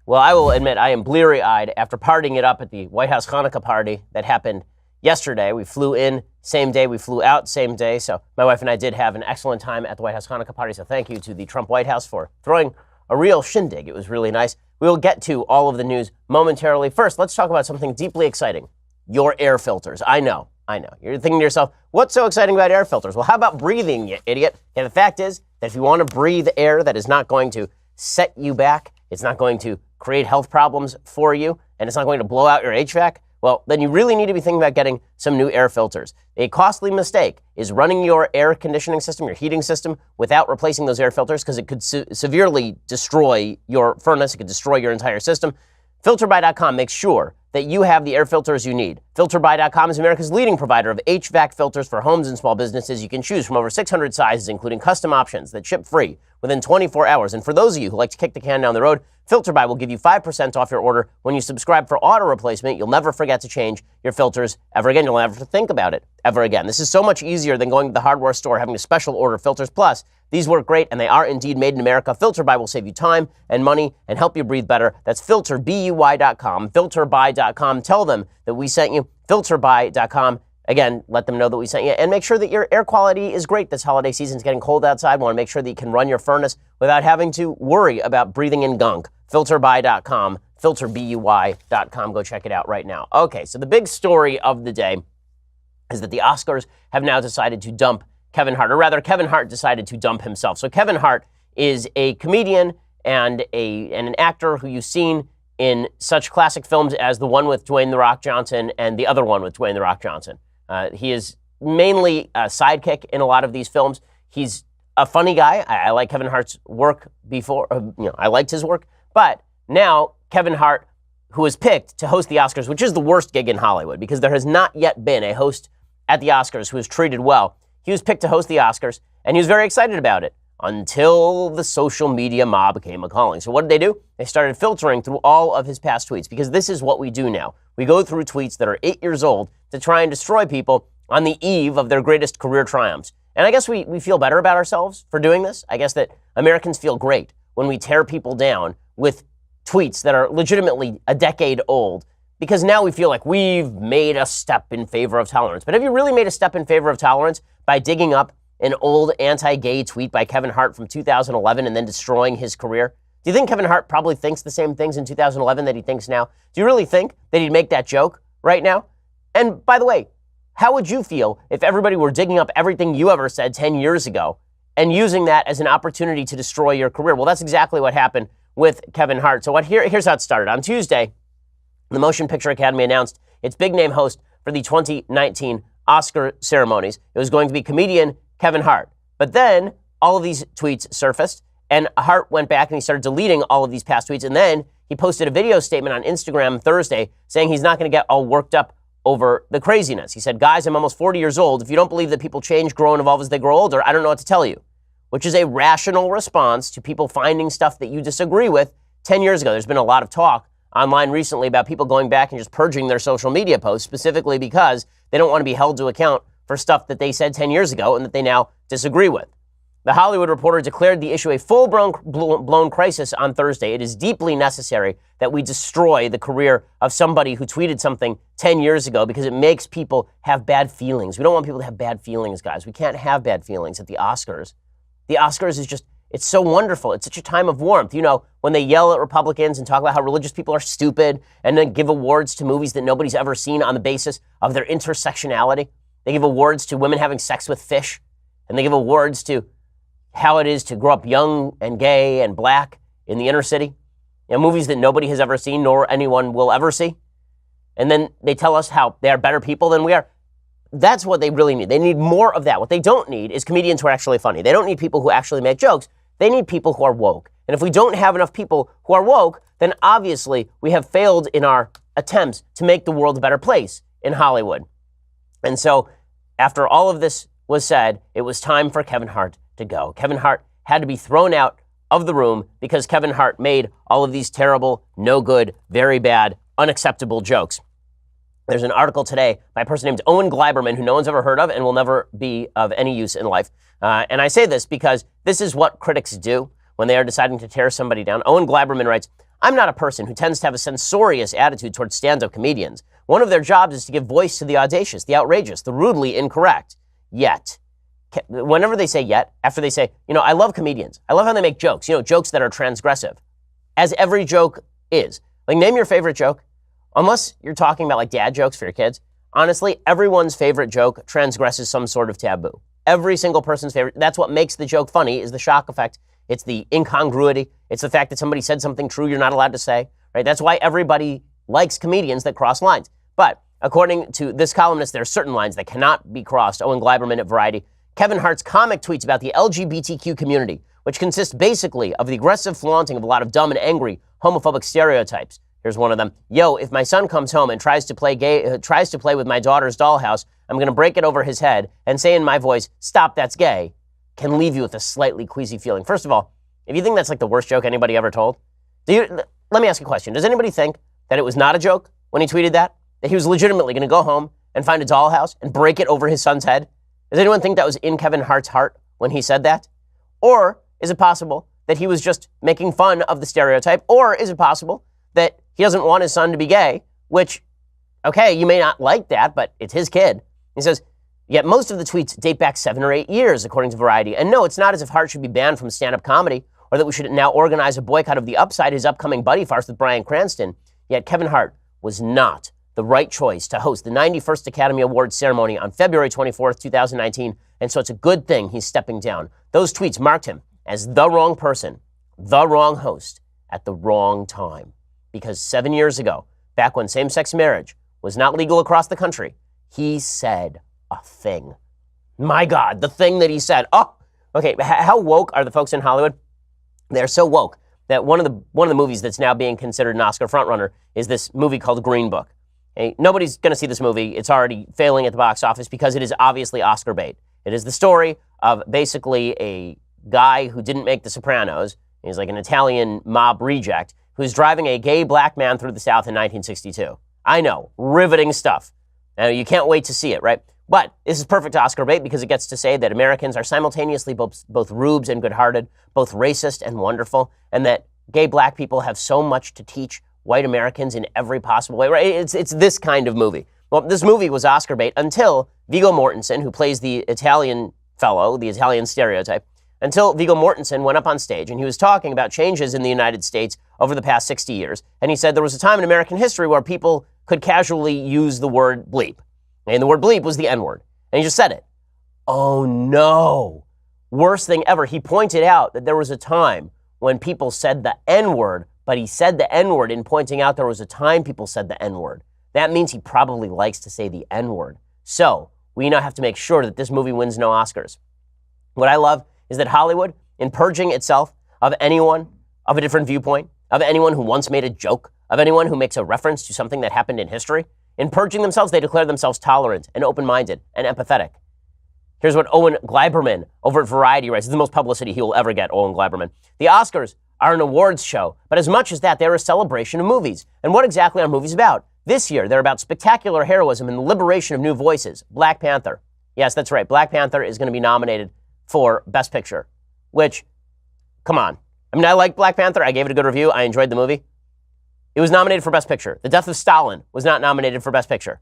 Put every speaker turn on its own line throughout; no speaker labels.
Well, I will admit I am bleary-eyed after partying it up at the White House Hanukkah party that happened yesterday. We flew in same day, we flew out same day. So my wife and I did have an excellent time at the White House Hanukkah party. So thank you to the Trump White House for throwing a real shindig. It was really nice. We will get to all of the news momentarily. First, let's talk about something deeply exciting. Your air filters. I know. You're thinking to yourself, what's so exciting about air filters? Well, how about breathing, you idiot? And the fact is that if you want to breathe air that is not going to set you back, it's not going to create health problems for you, and it's not going to blow out your HVAC, well, then you really need to be thinking about getting some new air filters. A costly mistake is running your air conditioning system, your heating system, without replacing those air filters because it could severely destroy your furnace. It could destroy your entire system. FilterBuy.com makes sure that you have the air filters you need. FilterBuy.com is America's leading provider of HVAC filters for homes and small businesses. You can choose from over 600 sizes, including custom options that ship free within 24 hours. And for those of you who like to kick the can down the road, FilterBuy will give you 5% off your order when you subscribe for auto replacement. You'll never forget to change your filters ever again. You'll never have to think about it ever again. This is so much easier than going to the hardware store, having to special order filters. Plus, these work great, and they are indeed made in America. FilterBuy will save you time and money and help you breathe better. That's FilterBuy.com, FilterBuy.com. Tell them that we sent you. FilterBuy.com. Again, let them know that we sent you, and make sure that your air quality is great. This holiday season is getting cold outside. Want to make sure that you can run your furnace without having to worry about breathing in gunk. FilterBuy.com, FilterBuy.com. Go check it out right now. Okay, so the big story of the day is that the Oscars have now decided to dump Kevin Hart, or rather, Kevin Hart decided to dump himself. So Kevin Hart is a comedian and an actor who you've seen in such classic films as the one with Dwayne "The Rock" Johnson and the other one with Dwayne "The Rock" Johnson. He is mainly a sidekick in a lot of these films. He's a funny guy. I like Kevin Hart's work before. I liked his work. But now Kevin Hart, who was picked to host the Oscars, which is the worst gig in Hollywood because there has not yet been a host at the Oscars who is treated well. He was picked to host the Oscars, and he was very excited about it until the social media mob came a-calling. So what did they do? They started filtering through all of his past tweets, because this is what we do now. We go through tweets that are 8 years old to try and destroy people on the eve of their greatest career triumphs. And I guess we feel better about ourselves for doing this. I guess that Americans feel great when we tear people down with tweets that are legitimately a decade old, because now we feel like we've made a step in favor of tolerance. But have you really made a step in favor of tolerance by digging up an old anti-gay tweet by Kevin Hart from 2011 and then destroying his career? Do you think Kevin Hart probably thinks the same things in 2011 that he thinks now? Do you really think that he'd make that joke right now? And by the way, how would you feel if everybody were digging up everything you ever said 10 years ago and using that as an opportunity to destroy your career? Well, that's exactly what happened with Kevin Hart. So here's how it started. On Tuesday, the Motion Picture Academy announced its big-name host for the 2019 Oscar ceremonies. It was going to be comedian Kevin Hart. But then all of these tweets surfaced, and Hart went back and he started deleting all of these past tweets. And then he posted a video statement on Instagram Thursday saying he's not going to get all worked up over the craziness. He said, "Guys, I'm almost 40 years old. If you don't believe that people change, grow, and evolve as they grow older, I don't know what to tell you," which is a rational response to people finding stuff that you disagree with 10 years ago. There's been a lot of talk online recently about people going back and just purging their social media posts, specifically because they don't want to be held to account for stuff that they said 10 years ago and that they now disagree with. The Hollywood Reporter declared the issue a full-blown crisis on Thursday. It is deeply necessary that we destroy the career of somebody who tweeted something 10 years ago because it makes people have bad feelings. We don't want people to have bad feelings, guys. We can't have bad feelings at the Oscars. The Oscars is just, it's so wonderful. It's such a time of warmth. You know, when they yell at Republicans and talk about how religious people are stupid and then give awards to movies that nobody's ever seen on the basis of their intersectionality. They give awards to women having sex with fish, and they give awards to how it is to grow up young and gay and black in the inner city. You know, movies that nobody has ever seen nor anyone will ever see. And then they tell us how they are better people than we are. That's what they really need. They need more of that. What they don't need is comedians who are actually funny. They don't need people who actually make jokes. They need people who are woke. And if we don't have enough people who are woke, then obviously we have failed in our attempts to make the world a better place in Hollywood. And so after all of this was said, it was time for Kevin Hart to go. Kevin Hart had to be thrown out of the room because Kevin Hart made all of these terrible, no good, very bad, unacceptable jokes. There's an article today by a person named Owen Gleiberman, who no one's ever heard of and will never be of any use in life. And I say this because this is what critics do when they are deciding to tear somebody down. Owen Gleiberman writes, I'm not a person who tends to have a censorious attitude towards stand-up comedians. One of their jobs is to give voice to the audacious, the outrageous, the rudely incorrect. Yet, whenever they say yet, after they say, I love comedians. I love how they make jokes, jokes that are transgressive. As every joke is. Like, name your favorite joke. Unless you're talking about, like, dad jokes for your kids. Honestly, everyone's favorite joke transgresses some sort of taboo. Every single person's favorite. That's what makes the joke funny, is the shock effect. It's the incongruity. It's the fact that somebody said something true you're not allowed to say, right? That's why everybody likes comedians that cross lines. But according to this columnist, there are certain lines that cannot be crossed. Owen Gleiberman at Variety. Kevin Hart's comic tweets about the LGBTQ community, which consists basically of the aggressive flaunting of a lot of dumb and angry homophobic stereotypes. Here's one of them. Yo, if my son comes home and tries to play with my daughter's dollhouse, I'm going to break it over his head and say in my voice, stop, that's gay, can leave you with a slightly queasy feeling. First of all, if you think that's like the worst joke anybody ever told, let me ask you a question. Does anybody think that it was not a joke when he tweeted that? That he was legitimately going to go home and find a dollhouse and break it over his son's head? Does anyone think that was in Kevin Hart's heart when he said that? Or is it possible that he was just making fun of the stereotype? Or is it possible that he doesn't want his son to be gay, which, okay, you may not like that, but it's his kid. He says, yet most of the tweets date back 7 or 8 years, according to Variety. And no, it's not as if Hart should be banned from stand-up comedy or that we should now organize a boycott of The Upside, his upcoming buddy farce with Bryan Cranston. Yet Kevin Hart was not the right choice to host the 91st Academy Awards ceremony on February 24th, 2019. And so it's a good thing he's stepping down. Those tweets marked him as the wrong person, the wrong host, at the wrong time. Because 7 years ago, back when same-sex marriage was not legal across the country, he said a thing. My God, the thing that he said. Oh, okay. How woke are the folks in Hollywood? They're so woke that one of the movies that's now being considered an Oscar frontrunner is this movie called Green Book. Okay, nobody's going to see this movie. It's already failing at the box office because it is obviously Oscar bait. It is the story of basically a guy who didn't make The Sopranos. He's like an Italian mob reject who's driving a gay black man through the South in 1962. I know, riveting stuff. Now, you can't wait to see it, right? But this is perfect Oscar bait because it gets to say that Americans are simultaneously both rubes and good-hearted, both racist and wonderful, and that gay black people have so much to teach white Americans in every possible way, right? It's this kind of movie. Well, this movie was Oscar bait until Viggo Mortensen, who plays the Italian fellow, the Italian stereotype, until Viggo Mortensen went up on stage and he was talking about changes in the United States over the past 60 years. And he said there was a time in American history where people could casually use the word bleep. And the word bleep was the N-word. And he just said it. Oh no. Worst thing ever. He pointed out that there was a time when people said the N-word, but he said the N-word in pointing out there was a time people said the N-word. That means he probably likes to say the N-word. So we now have to make sure that this movie wins no Oscars. What I love is that Hollywood, in purging itself of anyone of a different viewpoint, of anyone who once made a joke, of anyone who makes a reference to something that happened in history, in purging themselves, they declare themselves tolerant and open-minded and empathetic. Here's what Owen Gleiberman over at Variety writes. This is the most publicity he will ever get, Owen Gleiberman. The Oscars are an awards show, but as much as that, they're a celebration of movies. And what exactly are movies about? This year, they're about spectacular heroism and the liberation of new voices. Black Panther. Yes, that's right. Black Panther is going to be nominated for Best Picture, which, come on. I mean, I like Black Panther. I gave it a good review. I enjoyed the movie. It was nominated for Best Picture. The Death of Stalin was not nominated for Best Picture.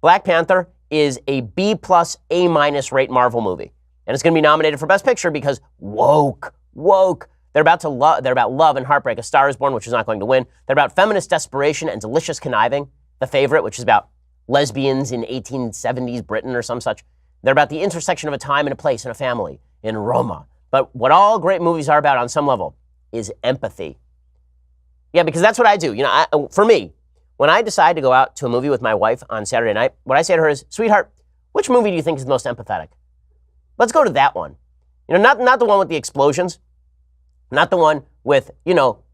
Black Panther is a B+, A- rate Marvel movie. And it's going to be nominated for Best Picture because woke. They're about love and heartbreak. A Star is Born, which is not going to win. They're about feminist desperation and delicious conniving. The Favorite, which is about lesbians in 1870s Britain or some such. They're about the intersection of a time and a place and a family in Roma. But what all great movies are about on some level is empathy. Yeah, because that's what I do. For me, when I decide to go out to a movie with my wife on Saturday night, what I say to her is, sweetheart, which movie do you think is the most empathetic? Let's go to that one. Not the one with the explosions, not the one with,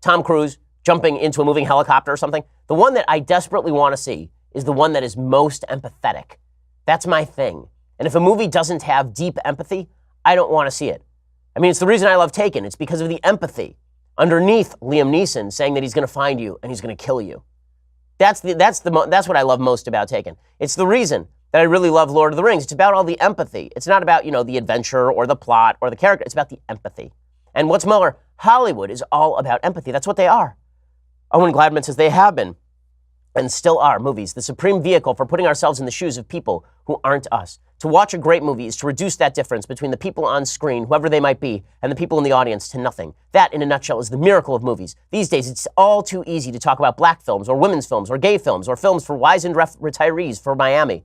Tom Cruise jumping into a moving helicopter or something. The one that I desperately want to see is the one that is most empathetic. That's my thing. And if a movie doesn't have deep empathy, I don't want to see it. I mean, it's the reason I love Taken. It's because of the empathy underneath Liam Neeson saying that he's going to find you and he's going to kill you. That's what I love most about Taken. It's the reason that I really love Lord of the Rings. It's about all the empathy. It's not about, the adventure or the plot or the character. It's about the empathy. And what's more, Hollywood is all about empathy. That's what they are. Owen Gladman says they have been and still are movies, the supreme vehicle for putting ourselves in the shoes of people who aren't us. To watch a great movie is to reduce that difference between the people on screen, whoever they might be, and the people in the audience to nothing. That, in a nutshell, is the miracle of movies. These days, it's all too easy to talk about black films or women's films or gay films or films for wizened retirees for Miami.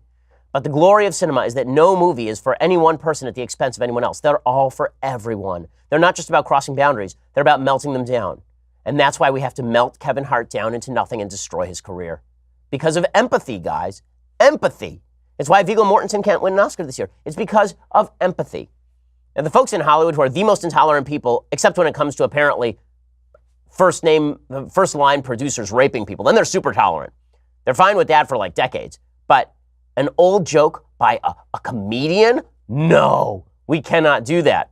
But the glory of cinema is that no movie is for any one person at the expense of anyone else. They're all for everyone. They're not just about crossing boundaries. They're about melting them down. And that's why we have to melt Kevin Hart down into nothing and destroy his career. Because of empathy, guys. Empathy. It's why Viggo Mortensen can't win an Oscar this year. It's because of empathy. And the folks in Hollywood who are the most intolerant people, except when it comes to apparently first line producers raping people, then they're super tolerant. They're fine with that for like decades. But an old joke by a comedian? No, we cannot do that.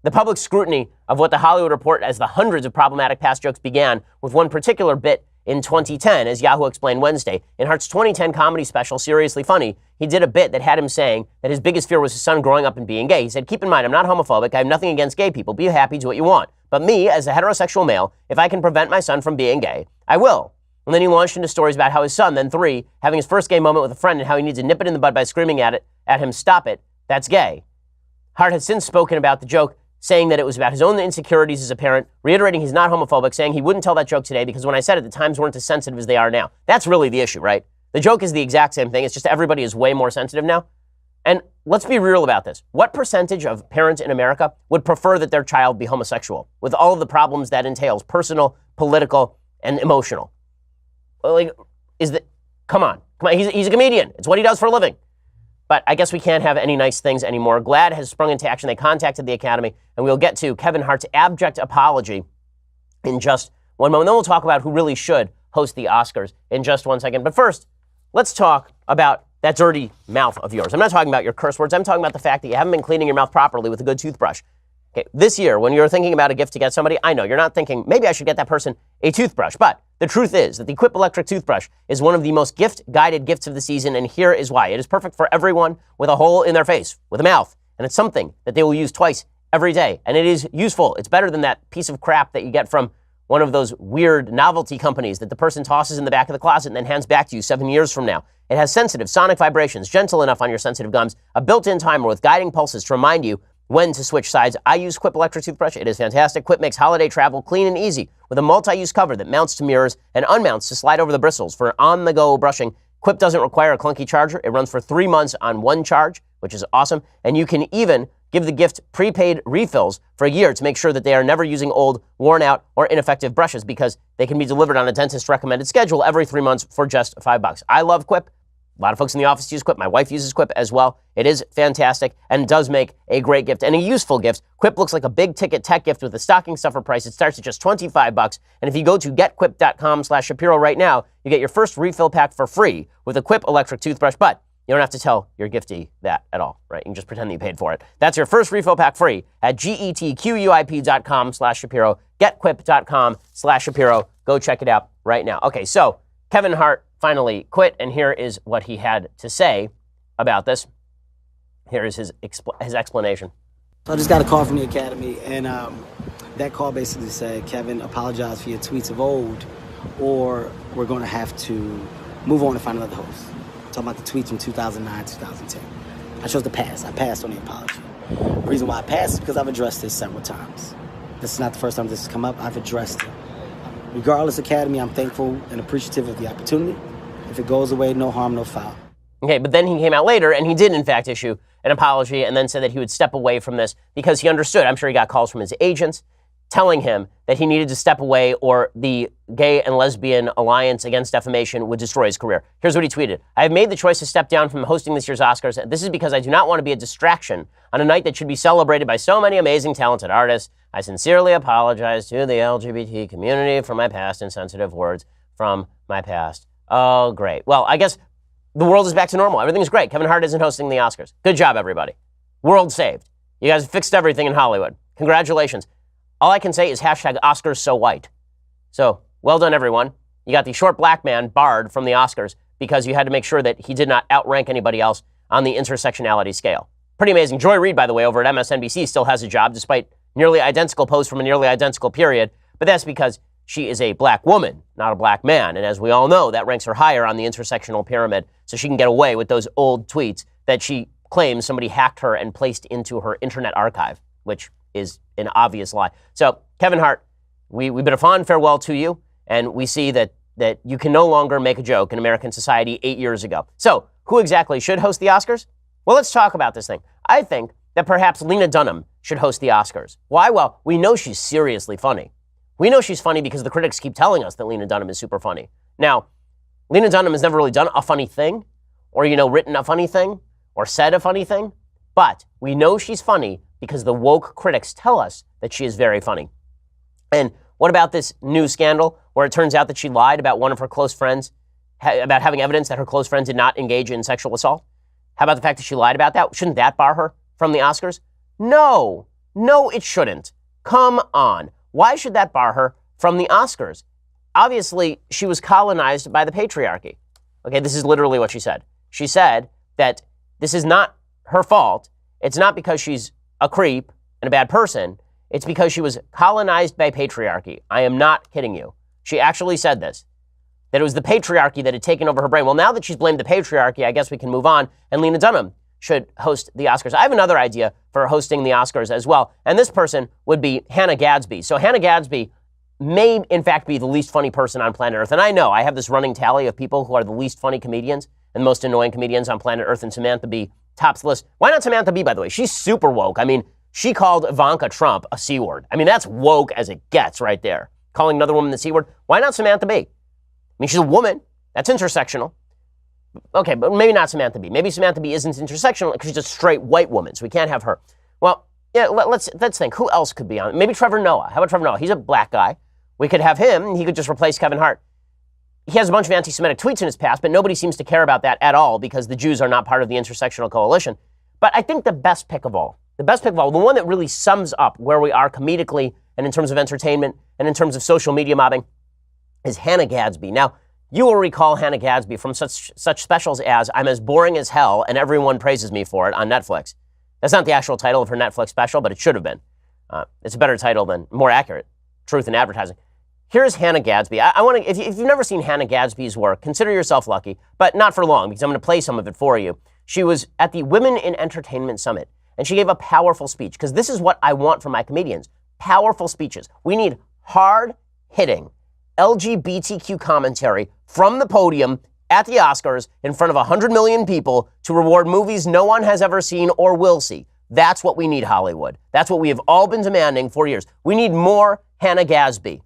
The public scrutiny of what the Hollywood Report as the hundreds of problematic past jokes began with one particular bit in 2010, as Yahoo explained Wednesday. In Hart's 2010 comedy special, Seriously Funny, he did a bit that had him saying that his biggest fear was his son growing up and being gay. He said, keep in mind, I'm not homophobic. I have nothing against gay people. Be happy, do what you want. But me, as a heterosexual male, if I can prevent my son from being gay, I will. And then he launched into stories about how his son, then 3, having his first gay moment with a friend and how he needs to nip it in the bud by screaming at him, stop it, that's gay. Hart has since spoken about the joke, saying that it was about his own insecurities as a parent, reiterating he's not homophobic, saying he wouldn't tell that joke today because when I said it, the times weren't as sensitive as they are now. That's really the issue, right? The joke is the exact same thing. It's just everybody is way more sensitive now. And let's be real about this. What percentage of parents in America would prefer that their child be homosexual with all of the problems that entails, personal, political, and emotional? Like, come on. He's a comedian. It's what he does for a living. But I guess we can't have any nice things anymore. GLAAD has sprung into action. They contacted the Academy, and we'll get to Kevin Hart's abject apology in just one moment. Then we'll talk about who really should host the Oscars in just 1 second. But first, let's talk about that dirty mouth of yours. I'm not talking about your curse words. I'm talking about the fact that you haven't been cleaning your mouth properly with a good toothbrush. Okay, this year, when you're thinking about a gift to get somebody, I know you're not thinking, maybe I should get that person a toothbrush. But the truth is that the Quip electric toothbrush is one of the most gift-guided gifts of the season, and here is why. It is perfect for everyone with a hole in their face, with a mouth, and it's something that they will use twice every day, and it is useful. It's better than that piece of crap that you get from one of those weird novelty companies that the person tosses in the back of the closet and then hands back to you 7 years from now. It has sensitive sonic vibrations, gentle enough on your sensitive gums, a built-in timer with guiding pulses to remind you when to switch sides. I use Quip electric toothbrush. It is fantastic. Quip makes holiday travel clean and easy with a multi-use cover that mounts to mirrors and unmounts to slide over the bristles for on-the-go brushing. Quip doesn't require a clunky charger. It runs for 3 months on one charge, which is awesome. And you can even give the gift prepaid refills for a year to make sure that they are never using old, worn out, or ineffective brushes because they can be delivered on a dentist recommended schedule every 3 months for just $5. I love Quip. A lot of folks in the office use Quip. My wife uses Quip as well. It is fantastic and does make a great gift and a useful gift. Quip looks like a big ticket tech gift with a stocking stuffer price. It starts at just $25. And if you go to getquip.com/Shapiro right now, you get your first refill pack for free with a Quip electric toothbrush. But you don't have to tell your giftee that at all, right? You can just pretend that you paid for it. That's your first refill pack free at getquip.com/Shapiro. Getquip.com/Shapiro. Go check it out right now. Okay, so Kevin Hart finally quit, and here is what he had to say about this. Here is his explanation.
So I just got a call from the Academy, and that call basically said, Kevin, apologize for your tweets of old, or we're going to have to move on and find another host. Talking about the tweets from 2009, 2010. I chose to pass. I passed on the apology. The reason why I passed is because I've addressed this several times. This is not the first time this has come up. I've addressed it. Regardless, Academy, I'm thankful and appreciative of the opportunity. If it goes away, no harm, no foul.
Okay, but then he came out later, and he did, in fact, issue an apology and then said that he would step away from this because he understood. I'm sure he got calls from his agents telling him that he needed to step away or the gay and lesbian alliance against defamation would destroy his career. Here's what he tweeted. I have made the choice to step down from hosting this year's Oscars. This is because I do not want to be a distraction on a night that should be celebrated by so many amazing, talented artists. I sincerely apologize to the LGBT community for my past insensitive words from my past. Oh, great. Well, I guess the world is back to normal. Everything's great. Kevin Hart isn't hosting the Oscars. Good job, everybody. World saved. You guys fixed everything in Hollywood. Congratulations. All I can say is hashtag Oscars so white. So, well done, everyone. You got the short black man barred from the Oscars because you had to make sure that he did not outrank anybody else on the intersectionality scale. Pretty amazing. Joy Reid, by the way, over at MSNBC still has a job despite nearly identical posts from a nearly identical period. But that's because she is a black woman, not a black man. And as we all know, that ranks her higher on the intersectional pyramid, so she can get away with those old tweets that she claims somebody hacked her and placed into her internet archive, which is an obvious lie. So, Kevin Hart, we bid a fond farewell to you, and we see that you can no longer make a joke in American society 8 years ago. So, who exactly should host the Oscars? Well, let's talk about this thing. I think that perhaps Lena Dunham should host the Oscars. Why? Well, we know she's seriously funny. We know she's funny because the critics keep telling us that Lena Dunham is super funny. Now, Lena Dunham has never really done a funny thing, or, written a funny thing, or said a funny thing, but we know she's funny because the woke critics tell us that she is very funny. And what about this new scandal where it turns out that she lied about one of her close friends, about having evidence that her close friend did not engage in sexual assault? How about the fact that she lied about that? Shouldn't that bar her from the Oscars? No, it shouldn't. Come on. Why should that bar her from the Oscars? Obviously, she was colonized by the patriarchy. Okay, this is literally what she said. She said that this is not her fault. It's not because she's a creep and a bad person. It's because she was colonized by patriarchy. I am not kidding you. She actually said this, that it was the patriarchy that had taken over her brain. Well, now that she's blamed the patriarchy, I guess we can move on, and Lena Dunham should host the Oscars. I have another idea for hosting the Oscars as well, and this person would be Hannah Gadsby. So Hannah Gadsby may, in fact, be the least funny person on planet Earth, and I know I have this running tally of people who are the least funny comedians and the most annoying comedians on planet Earth, and Samantha Bee tops the list. Why not Samantha Bee, by the way? She's super woke. I mean, she called Ivanka Trump a C word. I mean, that's woke as it gets right there. Calling another woman the C word. Why not Samantha Bee? I mean, she's a woman. That's intersectional. Okay, but maybe not Samantha Bee. Maybe Samantha Bee isn't intersectional because she's a straight white woman, so we can't have her. Well, yeah, let's think. Who else could be on? Maybe Trevor Noah. How about Trevor Noah? He's a black guy. We could have him, and he could just replace Kevin Hart. He has a bunch of anti-Semitic tweets in his past, but nobody seems to care about that at all because the Jews are not part of the intersectional coalition. But I think the best pick of all, the one that really sums up where we are comedically and in terms of entertainment and in terms of social media mobbing is Hannah Gadsby. Now, you will recall Hannah Gadsby from such specials as I'm as boring as hell and everyone praises me for it on Netflix. That's not the actual title of her Netflix special, but it should have been. It's a better title than, more accurate, Truth in Advertising. Here's Hannah Gadsby. I want to, if you've never seen Hannah Gadsby's work, consider yourself lucky, but not for long because I'm going to play some of it for you. She was at the Women in Entertainment Summit, and she gave a powerful speech because this is what I want from my comedians. Powerful speeches. We need hard-hitting LGBTQ commentary from the podium at the Oscars in front of 100 million people to reward movies no one has ever seen or will see. That's what we need, Hollywood. That's what we have all been demanding for years. We need more Hannah Gadsby.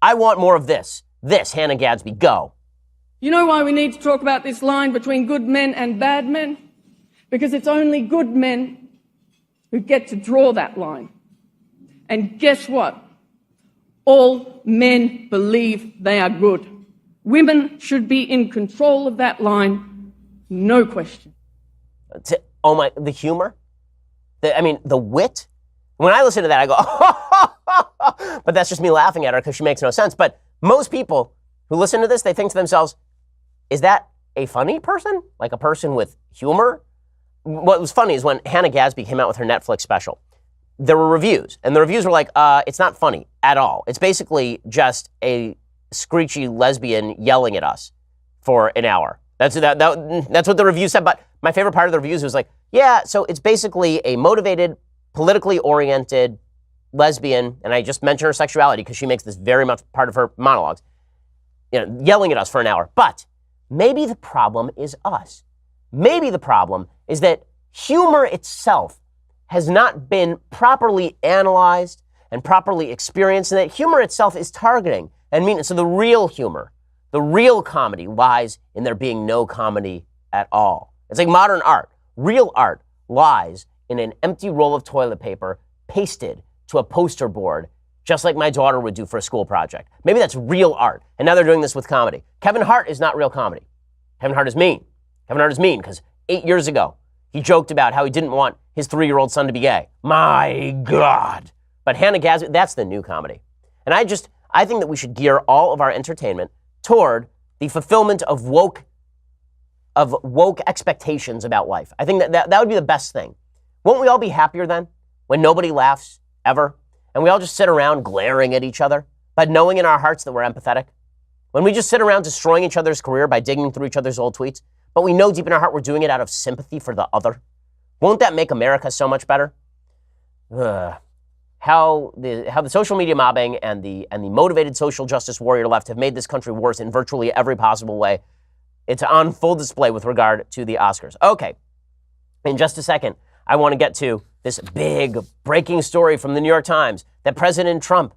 I want more of this. This, Hannah Gadsby, go.
You know why we need to talk about this line between good men and bad men? Because it's only good men who get to draw that line. And guess what? All men believe they are good. Women should be in control of that line, no question.
Oh my, the humor? The wit? When I listen to that, I go, but that's just me laughing at her because she makes no sense. But most people who listen to this, they think to themselves, is that a funny person? Like a person with humor? What was funny is when Hannah Gadsby came out with her Netflix special, there were reviews, and the reviews were like, it's not funny at all. It's basically just a screechy lesbian yelling at us for an hour. That's what the review said. But my favorite part of the reviews was like, yeah, so it's basically a motivated, politically oriented lesbian, and I just mentioned her sexuality because she makes this very much part of her monologues, yelling at us for an hour. But maybe the problem is us. Maybe the problem is that humor itself has not been properly analyzed and properly experienced, and that humor itself is targeting and mean. So the real humor, the real comedy lies in there being no comedy at all. It's like modern art. Real art lies in an empty roll of toilet paper pasted to a poster board, just like my daughter would do for a school project. Maybe that's real art. And now they're doing this with comedy. Kevin Hart is not real comedy. Kevin Hart is mean. Kevin Hart is mean because 8 years ago, he joked about how he didn't want his 3-year-old son to be gay. My God. But Hannah Gadsby, that's the new comedy. And I think that we should gear all of our entertainment toward the fulfillment of woke expectations about life. I think that would be the best thing. Won't we all be happier then when nobody laughs ever and we all just sit around glaring at each other? but knowing in our hearts that we're empathetic? When we just sit around destroying each other's career by digging through each other's old tweets, but we know deep in our heart we're doing it out of sympathy for the other? Won't that make America so much better? How the social media mobbing and the motivated social justice warrior left have made this country worse in virtually every possible way. It's on full display with regard to the Oscars. Okay, in just a second, I want to get to this big breaking story from the New York Times that President Trump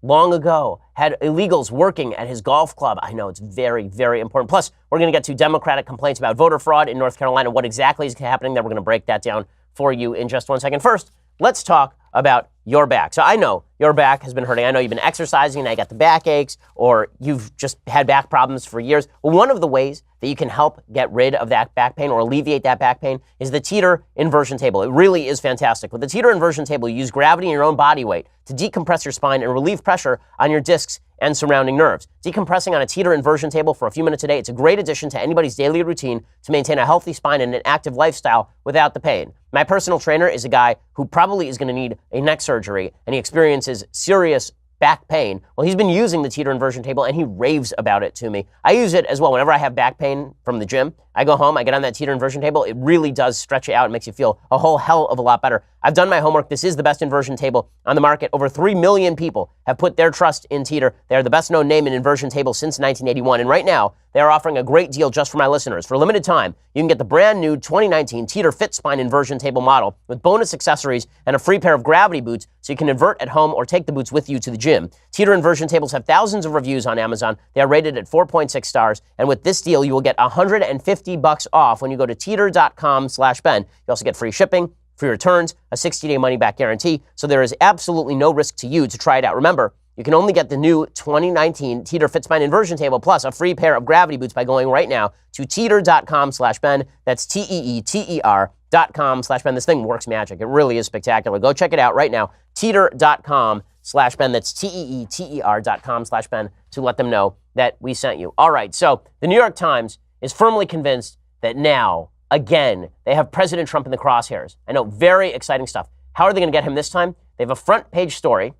long ago had illegals working at his golf club. I know it's very, very important. Plus, we're going to get to Democratic complaints about voter fraud in North Carolina. What exactly is happening there? We're going to break that down for you in just 1 second. First, let's talk about your back. So I know your back has been hurting. I know you've been exercising, now you got the back aches, or you've just had back problems for years. Well, one of the ways that you can help get rid of that back pain or alleviate that back pain is the teeter inversion table. It really is fantastic. With the teeter inversion table, you use gravity and your own body weight to decompress your spine and relieve pressure on your discs and surrounding nerves. Decompressing on a teeter inversion table for a few minutes a day, it's a great addition to anybody's daily routine to maintain a healthy spine and an active lifestyle without the pain. My personal trainer is a guy who probably is going to need a neck surgery, and he experiences serious back pain. Well, he's been using the teeter inversion table, and he raves about it to me. I use it as well. Whenever I have back pain from the gym, I go home, I get on that teeter inversion table. It really does stretch you out. It makes you feel a whole hell of a lot better. I've done my homework. This is the best inversion table on the market. Over 3 million people have put their trust in Teeter. They are the best known name in inversion tables since 1981. And right now, they are offering a great deal just for my listeners. For a limited time, you can get the brand new 2019 Teeter Fit Spine inversion table model with bonus accessories and a free pair of gravity boots so you can invert at home or take the boots with you to the gym. Teeter inversion tables have thousands of reviews on Amazon. They are rated at 4.6 stars. And with this deal, you will get $150 off when you go to teeter.com/Ben. You also get free shipping, free returns, a 60-day money-back guarantee. So there is absolutely no risk to you to try it out. Remember, you can only get the new 2019 Teeter Fit Spine inversion table plus a free pair of gravity boots by going right now to teeter.com/Ben. That's teeter.com/Ben. This thing works magic. It really is spectacular. Go check it out right now. Teeter.com/Ben. That's teeter.com/Ben to let them know that we sent you. All right. So the New York Times is firmly convinced that now, again, they have President Trump in the crosshairs. I know, very exciting stuff. How are they going to get him this time? They have a front page story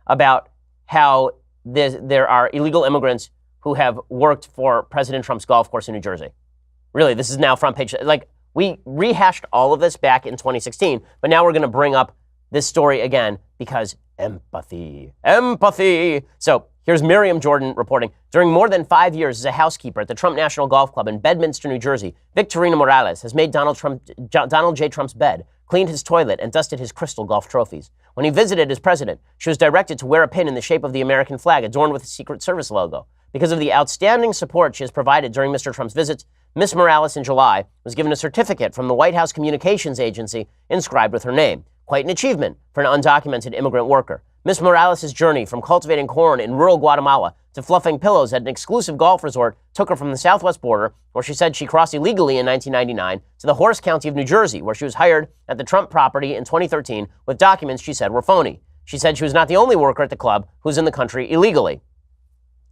about how there are illegal immigrants who have worked for President Trump's golf course in New Jersey. Really, this is now front page. Like, we rehashed all of this back in 2016, but now we're going to bring up this story again because empathy. So here's Miriam Jordan reporting. During more than 5 years as a housekeeper at the Trump National Golf Club in Bedminster, New Jersey, Victorina Morales has made Donald J. Trump's bed, cleaned his toilet, and dusted his crystal golf trophies. When he visited as president, she was directed to wear a pin in the shape of the American flag adorned with a Secret Service logo. Because of the outstanding support she has provided during Mr. Trump's visits, Ms. Morales in July was given a certificate from the White House Communications Agency inscribed with her name. Quite an achievement for an undocumented immigrant worker. Ms. Morales' journey from cultivating corn in rural Guatemala to fluffing pillows at an exclusive golf resort took her from the southwest border, where she said she crossed illegally in 1999, to the Horace County of New Jersey, where she was hired at the Trump property in 2013 with documents she said were phony. She said she was not the only worker at the club who was in the country illegally.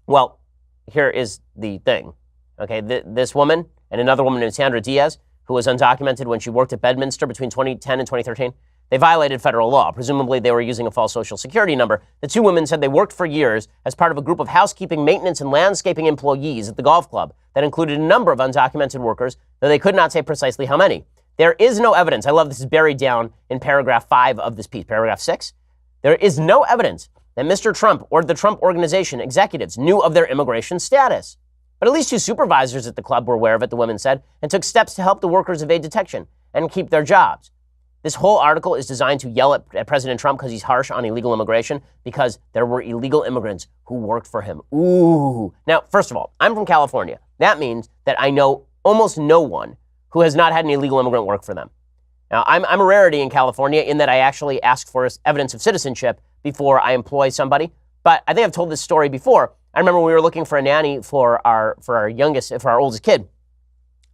Well, here is the thing. Okay, this woman and another woman named Sandra Diaz, who was undocumented when she worked at Bedminster between 2010 and 2013, they violated federal law. Presumably, they were using a false social security number. The two women said they worked for years as part of a group of housekeeping, maintenance, and landscaping employees at the golf club that included a number of undocumented workers, though they could not say precisely how many. There is no evidence. I love this is buried down in paragraph 5 of this piece. Paragraph 6. There is no evidence that Mr. Trump or the Trump Organization executives knew of their immigration status. But at least 2 supervisors at the club were aware of it, the women said, and took steps to help the workers evade detection and keep their jobs. This whole article is designed to yell at President Trump because he's harsh on illegal immigration, because there were illegal immigrants who worked for him. Ooh. Now, first of all, I'm from California. That means that I know almost no one who has not had an illegal immigrant work for them. Now, I'm a rarity in California in that I actually ask for evidence of citizenship before I employ somebody. But I think I've told this story before. I remember we were looking for a nanny for our oldest kid.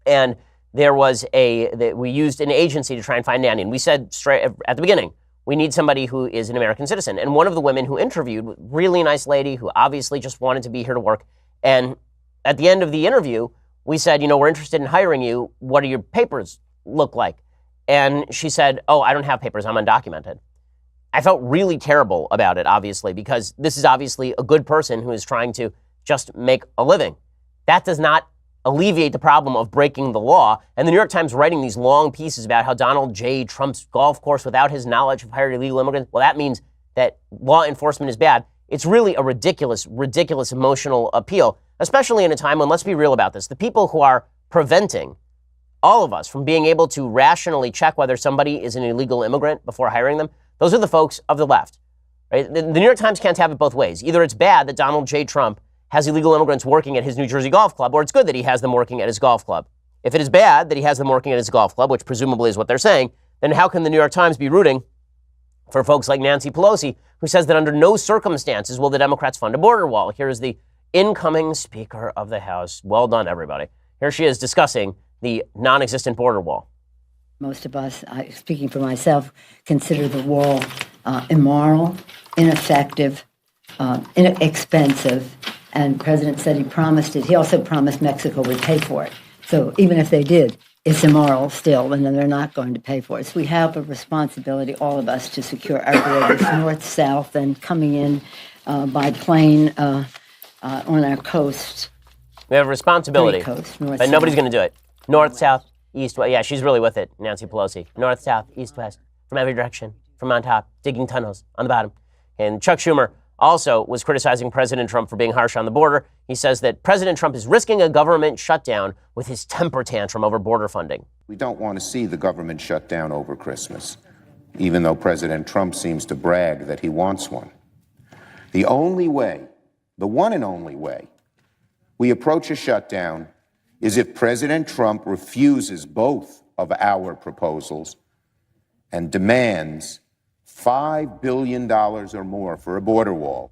And we used an agency to try and find a nanny. And we said straight at the beginning, we need somebody who is an American citizen. And one of the women who interviewed, really nice lady who obviously just wanted to be here to work. And at the end of the interview, we said, we're interested in hiring you. What do your papers look like? And she said, oh, I don't have papers. I'm undocumented. I felt really terrible about it, obviously, because this is obviously a good person who is trying to just make a living. That does not alleviate the problem of breaking the law. And the New York Times writing these long pieces about how Donald J. Trump's golf course without his knowledge have hired illegal immigrants. Well, that means that law enforcement is bad. It's really a ridiculous emotional appeal, especially in a time when, let's be real about this, the people who are preventing all of us from being able to rationally check whether somebody is an illegal immigrant before hiring them, those are the folks of the left. Right? The New York Times can't have it both ways. Either it's bad that Donald J. Trump has illegal immigrants working at his New Jersey golf club, or it's good that he has them working at his golf club. If it is bad that he has them working at his golf club, which presumably is what they're saying, then how can the New York Times be rooting for folks like Nancy Pelosi, who says that under no circumstances will the Democrats fund a border wall? Here is the incoming Speaker of the House. Well done, everybody. Here she is discussing the non-existent border wall.
Most of us, speaking for myself, consider the wall immoral, ineffective, inexpensive, and the president said he promised it. He also promised Mexico would pay for it. So even if they did, it's immoral still, and then they're not going to pay for it. So we have a responsibility, all of us, to secure our borders, north, south, and coming in by plane on our coast.
We have a responsibility,
coast, north,
but nobody's
south,
going to do it. North, south, east, west. Yeah, she's really with it, Nancy Pelosi. North, south, east, west, from every direction, from on top, digging tunnels on the bottom. And Chuck Schumer also was criticizing President Trump for being harsh on the border. He says that President Trump is risking a government shutdown with his temper tantrum over border funding.
We don't want to see the government shut down over Christmas, even though President Trump seems to brag that he wants one. The only way, the one and only way, we approach a shutdown is if President Trump refuses both of our proposals and demands $5 billion or more for a border wall.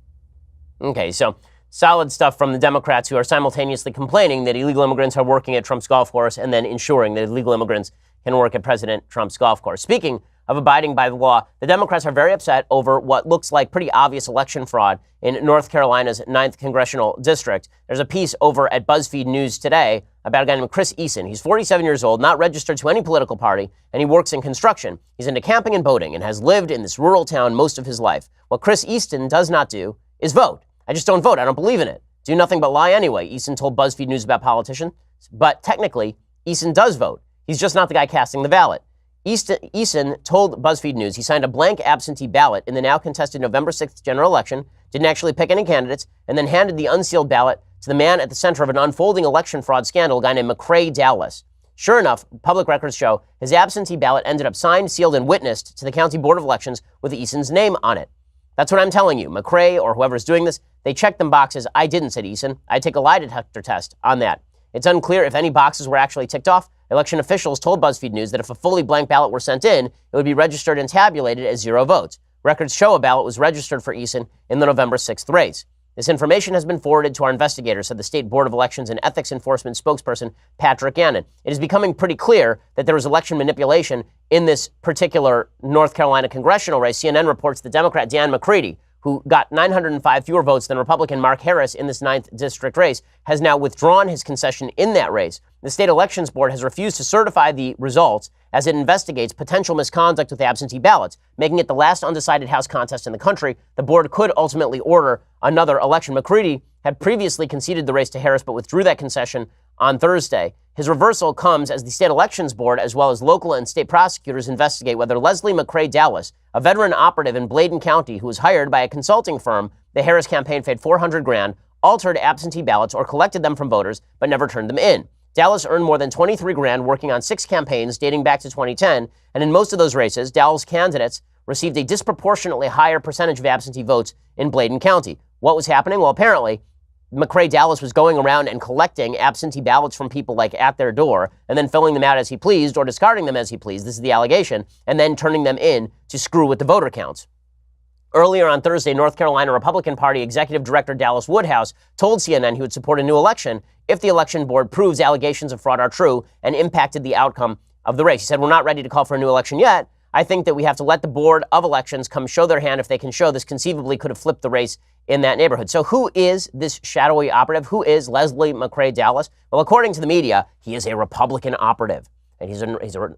Okay, so solid stuff from the Democrats, who are simultaneously complaining that illegal immigrants are working at Trump's golf course and then ensuring that illegal immigrants can work at President Trump's golf course. Speaking of abiding by the law, the Democrats are very upset over what looks like pretty obvious election fraud in North Carolina's 9th Congressional District. There's a piece over at BuzzFeed News today about a guy named Chris Eason. He's 47 years old, not registered to any political party, and he works in construction. He's into camping and boating and has lived in this rural town most of his life. What Chris Easton does not do is vote. I just don't vote. I don't believe in it. Do nothing but lie anyway, Eason told BuzzFeed News about politicians. But technically, Eason does vote. He's just not the guy casting the ballot. Eason told BuzzFeed News he signed a blank absentee ballot in the now contested November 6th general election, didn't actually pick any candidates, and then handed the unsealed ballot to the man at the center of an unfolding election fraud scandal, a guy named McCrae Dallas. Sure enough, public records show his absentee ballot ended up signed, sealed, and witnessed to the County Board of Elections with Eason's name on it. That's what I'm telling you. McCrae, or whoever's doing this, they checked them boxes. I didn't, said Eason. I'd take a lie detector test on that. It's unclear if any boxes were actually ticked off. Election officials told BuzzFeed News that if a fully blank ballot were sent in, it would be registered and tabulated as 0 votes. Records show a ballot was registered for Eason in the November 6th race. This information has been forwarded to our investigators, said the State Board of Elections and Ethics Enforcement spokesperson Patrick Gannon. It is becoming pretty clear that there was election manipulation in this particular North Carolina congressional race. CNN reports the Democrat Dan McCready, who got 905 fewer votes than Republican Mark Harris in this 9th district race, has now withdrawn his concession in that race. The State Elections Board has refused to certify the results as it investigates potential misconduct with absentee ballots, making it the last undecided House contest in the country. The board could ultimately order another election. McCready had previously conceded the race to Harris, but withdrew that concession on Thursday. His reversal comes as the State Elections Board, as well as local and state prosecutors, investigate whether Leslie McCrae Dallas, a veteran operative in Bladen County who was hired by a consulting firm the Harris campaign paid $400,000, altered absentee ballots or collected them from voters but never turned them in. Dallas earned more than $23,000 working on 6 campaigns dating back to 2010, and in most of those races, Dallas candidates received a disproportionately higher percentage of absentee votes in Bladen County. What was happening? Well, apparently, McCrae Dallas was going around and collecting absentee ballots from people like at their door and then filling them out as he pleased or discarding them as he pleased. This is the allegation, and then turning them in to screw with the voter counts. Earlier on Thursday, North Carolina Republican Party Executive Director Dallas Woodhouse told CNN he would support a new election if the election board proves allegations of fraud are true and impacted the outcome of the race. He said, "We're not ready to call for a new election yet. I think that we have to let the Board of Elections come show their hand if they can show this conceivably could have flipped the race in that neighborhood." So who is this shadowy operative? Who is Leslie McCrae Dallas? Well, according to the media, he is a Republican operative. And he's an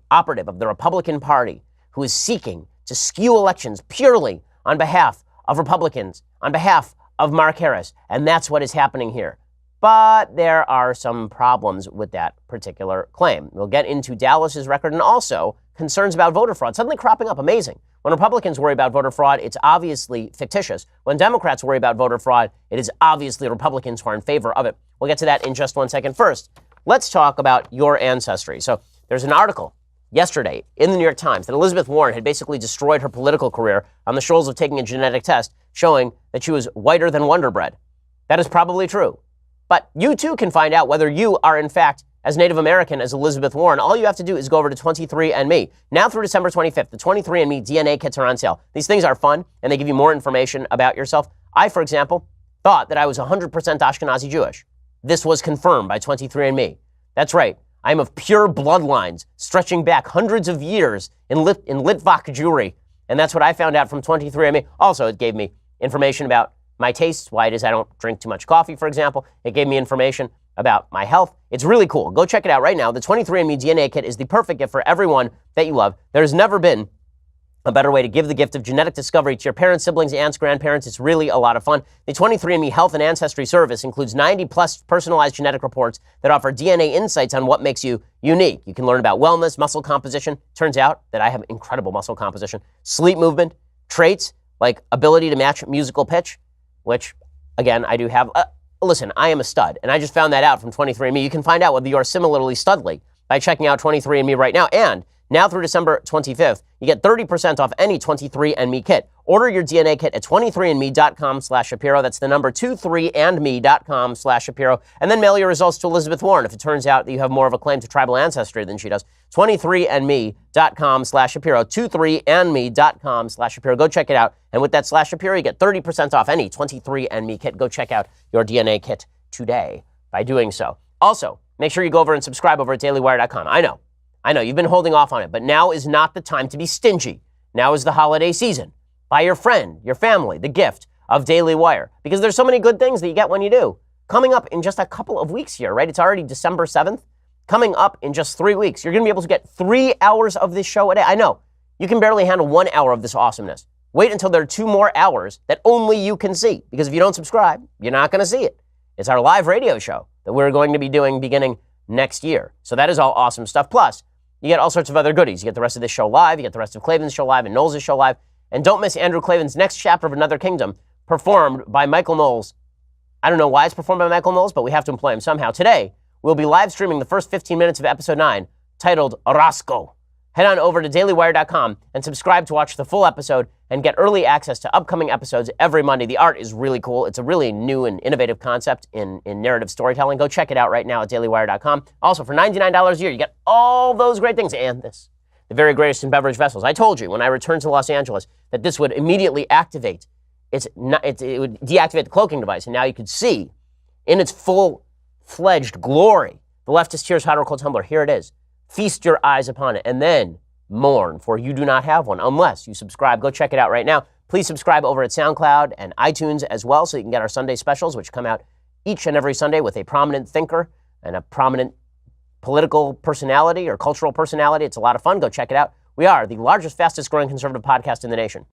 operative of the Republican Party who is seeking to skew elections purely on behalf of Republicans, on behalf of Mark Harris. And that's what is happening here. But there are some problems with that particular claim. We'll get into Dallas's record and also concerns about voter fraud suddenly cropping up. Amazing. When Republicans worry about voter fraud, it's obviously fictitious. When Democrats worry about voter fraud, it is obviously Republicans who are in favor of it. We'll get to that in just 1 second. First, let's talk about your ancestry. So there's an article yesterday in the New York Times that Elizabeth Warren had basically destroyed her political career on the shoals of taking a genetic test showing that she was whiter than Wonder Bread. That is probably true. But you too can find out whether you are in fact as Native American as Elizabeth Warren. All you have to do is go over to 23andMe. Now through December 25th, the 23andMe DNA kits are on sale. These things are fun and they give you more information about yourself. I, for example, thought that I was 100% Ashkenazi Jewish. This was confirmed by 23andMe. That's right. I'm of pure bloodlines stretching back hundreds of years in Litvak Jewry. And that's what I found out from 23andMe. Also, it gave me information about my tastes, why it is I don't drink too much coffee, for example. It gave me information about my health. It's really cool. Go check it out right now. The 23andMe DNA kit is the perfect gift for everyone that you love. There's never been a better way to give the gift of genetic discovery to your parents, siblings, aunts, grandparents. It's really a lot of fun. The 23andMe Health and Ancestry Service includes 90-plus personalized genetic reports that offer DNA insights on what makes you unique. You can learn about wellness, muscle composition. Turns out that I have incredible muscle composition. Sleep movement, traits like ability to match musical pitch, which, again, I do have. Listen, I am a stud, and I just found that out from 23andMe. You can find out whether you are similarly studly by checking out 23andMe right now. And now through December 25th, you get 30% off any 23andMe kit. Order your DNA kit at 23andme.com/Shapiro. That's the number 23andme.com/Shapiro. And then mail your results to Elizabeth Warren if it turns out that you have more of a claim to tribal ancestry than she does. 23andme.com/Shapiro. 23andme.com/Shapiro. Go check it out. And with that /Shapiro, you get 30% off any 23andMe kit. Go check out your DNA kit today by doing so. Also, make sure you go over and subscribe over at dailywire.com. I know, you've been holding off on it, but now is not the time to be stingy. Now is the holiday season. Buy your friend, your family, the gift of Daily Wire, because there's so many good things that you get when you do. Coming up in just a couple of weeks here, right? It's already December 7th. Coming up in just 3 weeks, you're going to be able to get 3 hours of this show a day. I know, you can barely handle 1 hour of this awesomeness. Wait until there are 2 more hours that only you can see, because if you don't subscribe, you're not going to see it. It's our live radio show that we're going to be doing beginning next year. So that is all awesome stuff. Plus, you get all sorts of other goodies. You get the rest of this show live. You get the rest of Klavan's show live and Knowles' show live. And don't miss Andrew Klavan's next chapter of Another Kingdom, performed by Michael Knowles. I don't know why it's performed by Michael Knowles, but we have to employ him somehow. Today, we'll be live streaming the first 15 minutes of episode 9, titled Orozco. Head on over to dailywire.com and subscribe to watch the full episode and get early access to upcoming episodes every Monday. The art is really cool. It's a really new and innovative concept in narrative storytelling. Go check it out right now at dailywire.com. Also, for $99 a year, you get all those great things and this. The very greatest in beverage vessels. I told you when I returned to Los Angeles that this would immediately activate. It would deactivate the cloaking device, and now you could see in its full-fledged glory the leftist Tears hot or cold tumbler. Here it is. Feast your eyes upon it, and then mourn, for you do not have one unless you subscribe. Go check it out right now. Please subscribe over at SoundCloud and iTunes as well, so you can get our Sunday specials, which come out each and every Sunday with a prominent thinker and a prominent political personality or cultural personality. It's a lot of fun. Go check it out. We are the largest, fastest growing conservative podcast in the nation.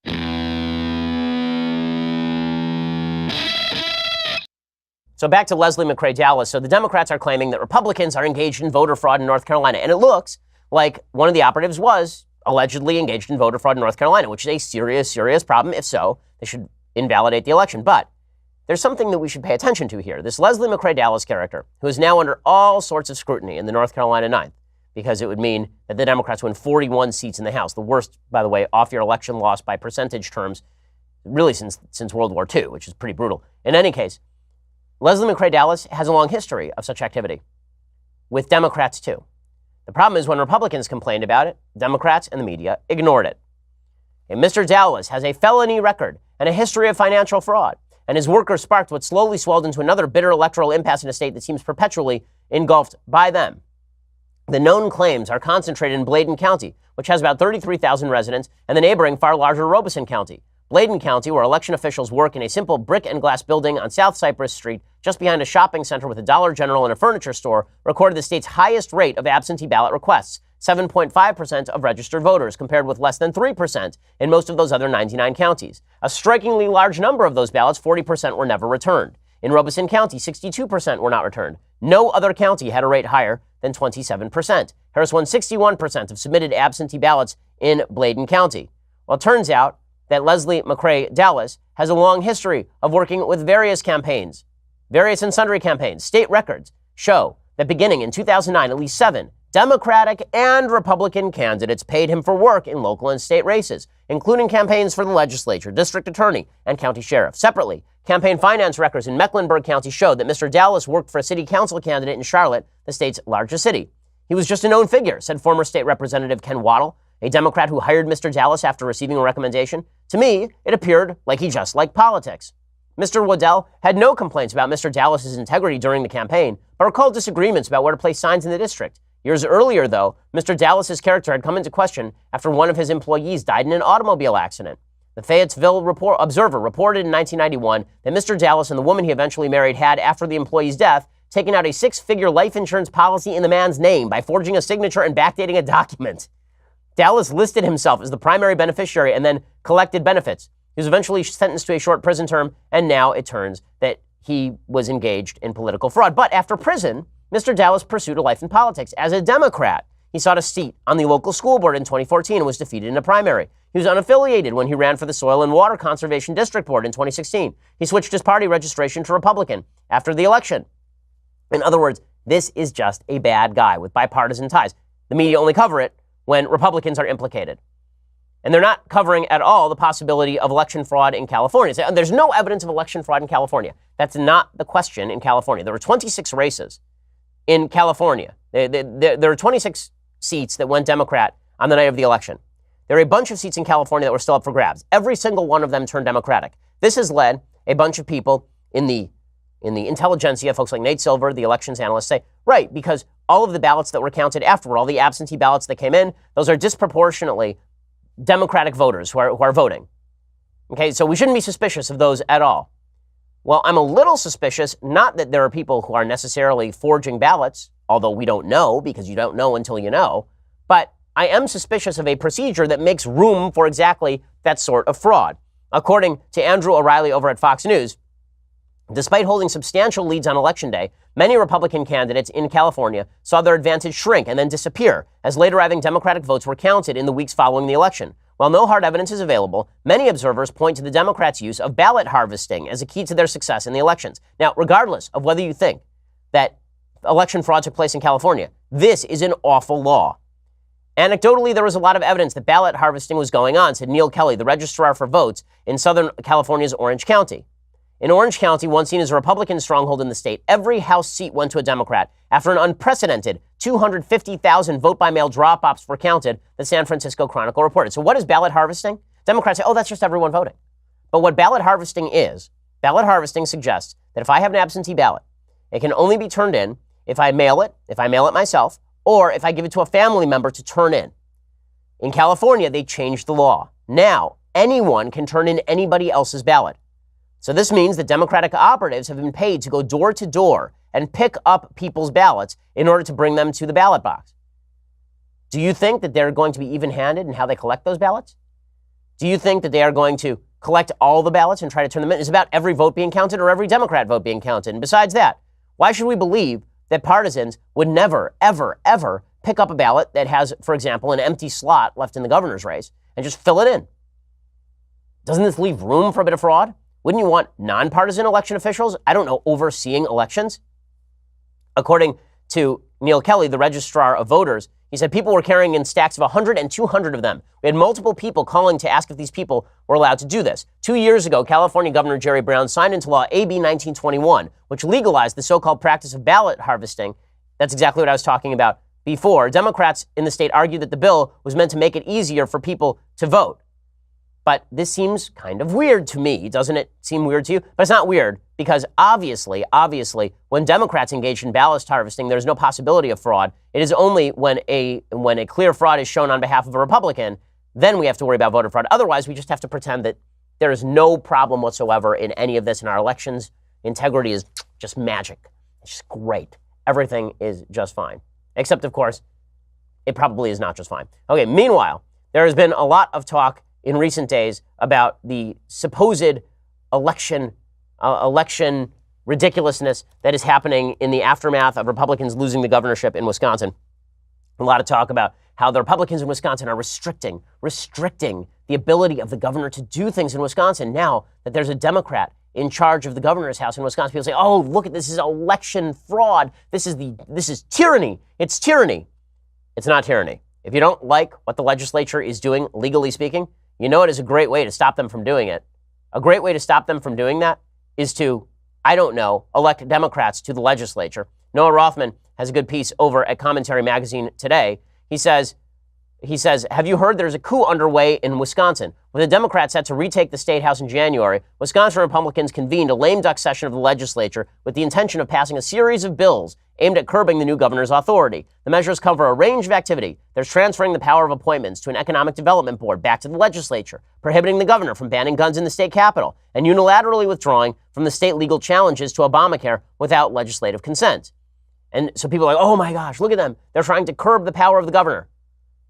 So back to Leslie McCrae Dallas. So the Democrats are claiming that Republicans are engaged in voter fraud in North Carolina. And it looks like one of the operatives was allegedly engaged in voter fraud in North Carolina, which is a serious, serious problem. If so, they should invalidate the election. But there's something that we should pay attention to here. This Leslie McCrae Dallas character, who is now under all sorts of scrutiny in the North Carolina 9th, because it would mean that the Democrats win 41 seats in the House. The worst, by the way, off-year election loss by percentage terms, really since World War II, which is pretty brutal. In any case, Leslie McCrae Dallas has a long history of such activity, with Democrats too. The problem is when Republicans complained about it, Democrats and the media ignored it. And Mr. Dallas has a felony record and a history of financial fraud, and his workers sparked what slowly swelled into another bitter electoral impasse in a state that seems perpetually engulfed by them. The known claims are concentrated in Bladen County, which has about 33,000 residents, and the neighboring far larger Robeson County. Bladen County, where election officials work in a simple brick and glass building on South Cypress Street, just behind a shopping center with a Dollar General and a furniture store, recorded the state's highest rate of absentee ballot requests. 7.5% of registered voters, compared with less than 3% in most of those other 99 counties. A strikingly large number of those ballots, 40%, were never returned. In Robeson County, 62% were not returned. No other county had a rate higher than 27%. Harris won 61% of submitted absentee ballots in Bladen County. Well, it turns out that Leslie McCrae Dallas has a long history of working with various campaigns. Various and sundry campaigns. State records show that beginning in 2009, at least 7 Democratic and Republican candidates paid him for work in local and state races, including campaigns for the legislature, district attorney, and county sheriff. Separately, campaign finance records in Mecklenburg County showed that Mr. Dallas worked for a city council candidate in Charlotte, the state's largest city. He was just a known figure, said former state representative Ken Waddle, a Democrat who hired Mr. Dallas after receiving a recommendation. To me, it appeared like he just liked politics. Mr. Waddell had no complaints about Mr. Dallas's integrity during the campaign, but recalled disagreements about where to place signs in the district. Years earlier, though, Mr. Dallas's character had come into question after one of his employees died in an automobile accident. The Fayetteville Observer reported in 1991 that Mr. Dallas and the woman he eventually married had, after the employee's death, taken out a 6-figure life insurance policy in the man's name by forging a signature and backdating a document. Dallas listed himself as the primary beneficiary and then collected benefits. He was eventually sentenced to a short prison term, and now it turns that he was engaged in political fraud. But after prison, Mr. Dallas pursued a life in politics. As a Democrat, he sought a seat on the local school board in 2014 and was defeated in a primary. He was unaffiliated when he ran for the Soil and Water Conservation District Board in 2016. He switched his party registration to Republican after the election. In other words, this is just a bad guy with bipartisan ties. The media only cover it when Republicans are implicated. And they're not covering at all the possibility of election fraud in California. There's no evidence of election fraud in California. That's not the question in California. There were 26 races in California. There are 26 seats that went Democrat on the night of the election. There are a bunch of seats in California that were still up for grabs. Every single one of them turned Democratic. This has led a bunch of people in the intelligentsia, folks like Nate Silver, the elections analysts, say, right, because all of the ballots that were counted afterward, all the absentee ballots that came in, those are disproportionately Democratic voters who are voting. Okay, so we shouldn't be suspicious of those at all. Well, I'm a little suspicious, not that there are people who are necessarily forging ballots, although we don't know, because you don't know until you know, but I am suspicious of a procedure that makes room for exactly that sort of fraud. According to Andrew O'Reilly over at Fox News, despite holding substantial leads on Election Day, many Republican candidates in California saw their advantage shrink and then disappear as late arriving Democratic votes were counted in the weeks following the election. While no hard evidence is available, many observers point to the Democrats' use of ballot harvesting as a key to their success in the elections. Now, regardless of whether you think that election fraud took place in California, this is an awful law. Anecdotally, there was a lot of evidence that ballot harvesting was going on, said Neil Kelly, the registrar for votes in Southern California's Orange County. In Orange County, once seen as a Republican stronghold in the state, every House seat went to a Democrat after an unprecedented 250,000 vote-by-mail drop-offs were counted, the San Francisco Chronicle reported. So what is ballot harvesting? Democrats say, oh, that's just everyone voting. But what ballot harvesting suggests that if I have an absentee ballot, it can only be turned in if I mail it myself, or if I give it to a family member to turn in. In California, they changed the law. Now, anyone can turn in anybody else's ballot. So this means that Democratic operatives have been paid to go door to door and pick up people's ballots in order to bring them to the ballot box. Do you think that they're going to be even-handed in how they collect those ballots? Do you think that they are going to collect all the ballots and try to turn them in? Is it about every vote being counted or every Democrat vote being counted? And besides that, why should we believe that partisans would never, ever, ever pick up a ballot that has, for example, an empty slot left in the governor's race and just fill it in? Doesn't this leave room for a bit of fraud? Wouldn't you want nonpartisan election officials, overseeing elections? According to Neil Kelly, the registrar of voters, he said people were carrying in stacks of 100 and 200 of them. We had multiple people calling to ask if these people were allowed to do this. 2 years ago, California Governor Jerry Brown signed into law AB 1921, which legalized the so-called practice of ballot harvesting. That's exactly what I was talking about before. Democrats in the state argued that the bill was meant to make it easier for people to vote. But this seems kind of weird to me. Doesn't it seem weird to you? But it's not weird because obviously, when Democrats engage in ballot harvesting, there's no possibility of fraud. It is only when a clear fraud is shown on behalf of a Republican, then we have to worry about voter fraud. Otherwise, we just have to pretend that there is no problem whatsoever in any of this in our elections. Integrity is just magic. It's just great. Everything is just fine. Except, of course, it probably is not just fine. Okay, meanwhile, there has been a lot of talk in recent days about the supposed election ridiculousness that is happening in the aftermath of Republicans losing the governorship in Wisconsin. A lot of talk about how the Republicans in Wisconsin are restricting the ability of the governor to do things in Wisconsin now that there's a Democrat in charge of the governor's house in Wisconsin. People say, oh, look at this is election fraud. This is tyranny. It's tyranny. It's not tyranny. If you don't like what the legislature is doing, legally speaking, you know it is a great way to stop them from doing it. A great way to stop them from doing that is to, I don't know, elect Democrats to the legislature. Noah Rothman has a good piece over at Commentary Magazine today. He says, have you heard there's a coup underway in Wisconsin? With the Democrats set to retake the state house in January, Wisconsin Republicans convened a lame duck session of the legislature with the intention of passing a series of bills aimed at curbing the new governor's authority. The measures cover a range of activity. There's transferring the power of appointments to an economic development board back to the legislature, prohibiting the governor from banning guns in the state capitol, and unilaterally withdrawing from the state legal challenges to Obamacare without legislative consent. And so people are like, oh my gosh, look at them. They're trying to curb the power of the governor.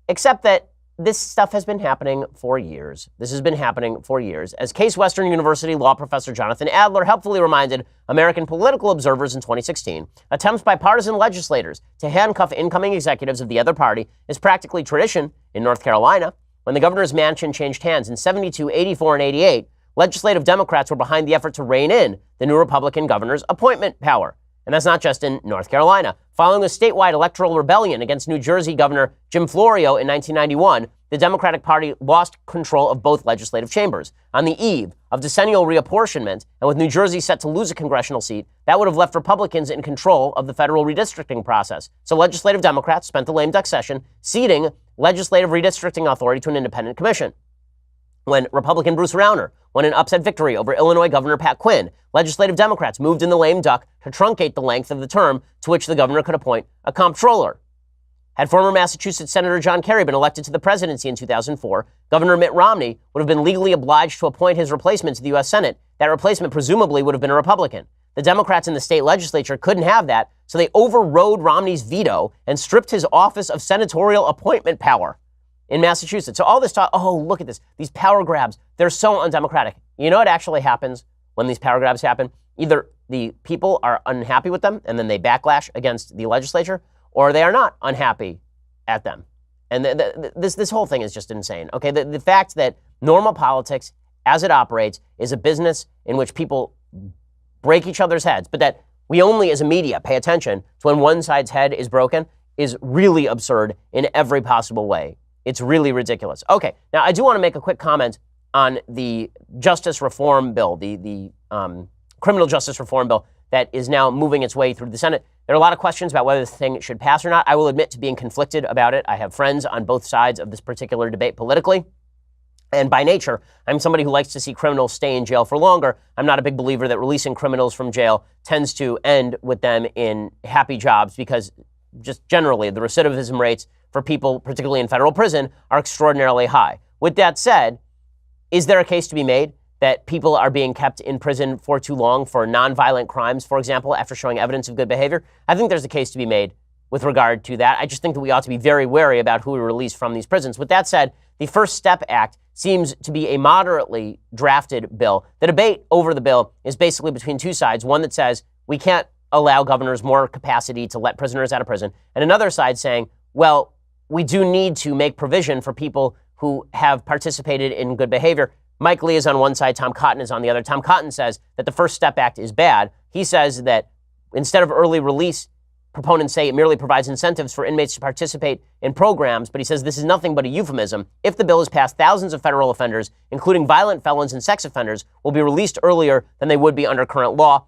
Except that this stuff has been happening for years. This has been happening for years. As Case Western University law professor Jonathan Adler helpfully reminded American political observers in 2016, attempts by partisan legislators to handcuff incoming executives of the other party is practically tradition in North Carolina. When the governor's mansion changed hands in 72, 84, and 88, legislative Democrats were behind the effort to rein in the new Republican governor's appointment power. And that's not just in North Carolina. Following a statewide electoral rebellion against New Jersey Governor Jim Florio in 1991, the Democratic Party lost control of both legislative chambers. On the eve of decennial reapportionment, and with New Jersey set to lose a congressional seat, that would have left Republicans in control of the federal redistricting process. So legislative Democrats spent the lame duck session ceding legislative redistricting authority to an independent commission. When Republican Bruce Rauner won an upset victory over Illinois Governor Pat Quinn, legislative Democrats moved in the lame duck to truncate the length of the term to which the governor could appoint a comptroller. Had former Massachusetts Senator John Kerry been elected to the presidency in 2004, Governor Mitt Romney would have been legally obliged to appoint his replacement to the U.S. Senate. That replacement presumably would have been a Republican. The Democrats in the state legislature couldn't have that, so they overrode Romney's veto and stripped his office of senatorial appointment power in Massachusetts. So all this talk, oh, look at this, these power grabs, they're so undemocratic. You know what actually happens when these power grabs happen? Either the people are unhappy with them and then they backlash against the legislature, or they are not unhappy at them. And this whole thing is just insane. Okay, the fact that normal politics, as it operates, is a business in which people break each other's heads, but that we only as a media pay attention to when one side's head is broken is really absurd in every possible way. It's really ridiculous. Okay, now I do want to make a quick comment on the Justice Reform Bill, the criminal justice reform bill that is now moving its way through the Senate. There are a lot of questions about whether this thing should pass or not. I will admit to being conflicted about it. I have friends on both sides of this particular debate politically. And by nature, I'm somebody who likes to see criminals stay in jail for longer. I'm not a big believer that releasing criminals from jail tends to end with them in happy jobs, because just generally the recidivism rates for people, particularly in federal prison, are extraordinarily high. With that said, is there a case to be made that people are being kept in prison for too long for nonviolent crimes, for example, after showing evidence of good behavior? I think there's a case to be made with regard to that. I just think that we ought to be very wary about who we release from these prisons. With that said, the First Step Act seems to be a moderately drafted bill. The debate over the bill is basically between two sides. One that says we can't allow governors more capacity to let prisoners out of prison, and another side saying, well, we do need to make provision for people who have participated in good behavior. Mike Lee is on one side, Tom Cotton is on the other. Tom Cotton says that the First Step Act is bad. He says that instead of early release, proponents say it merely provides incentives for inmates to participate in programs, but he says this is nothing but a euphemism. If the bill is passed, thousands of federal offenders, including violent felons and sex offenders, will be released earlier than they would be under current law.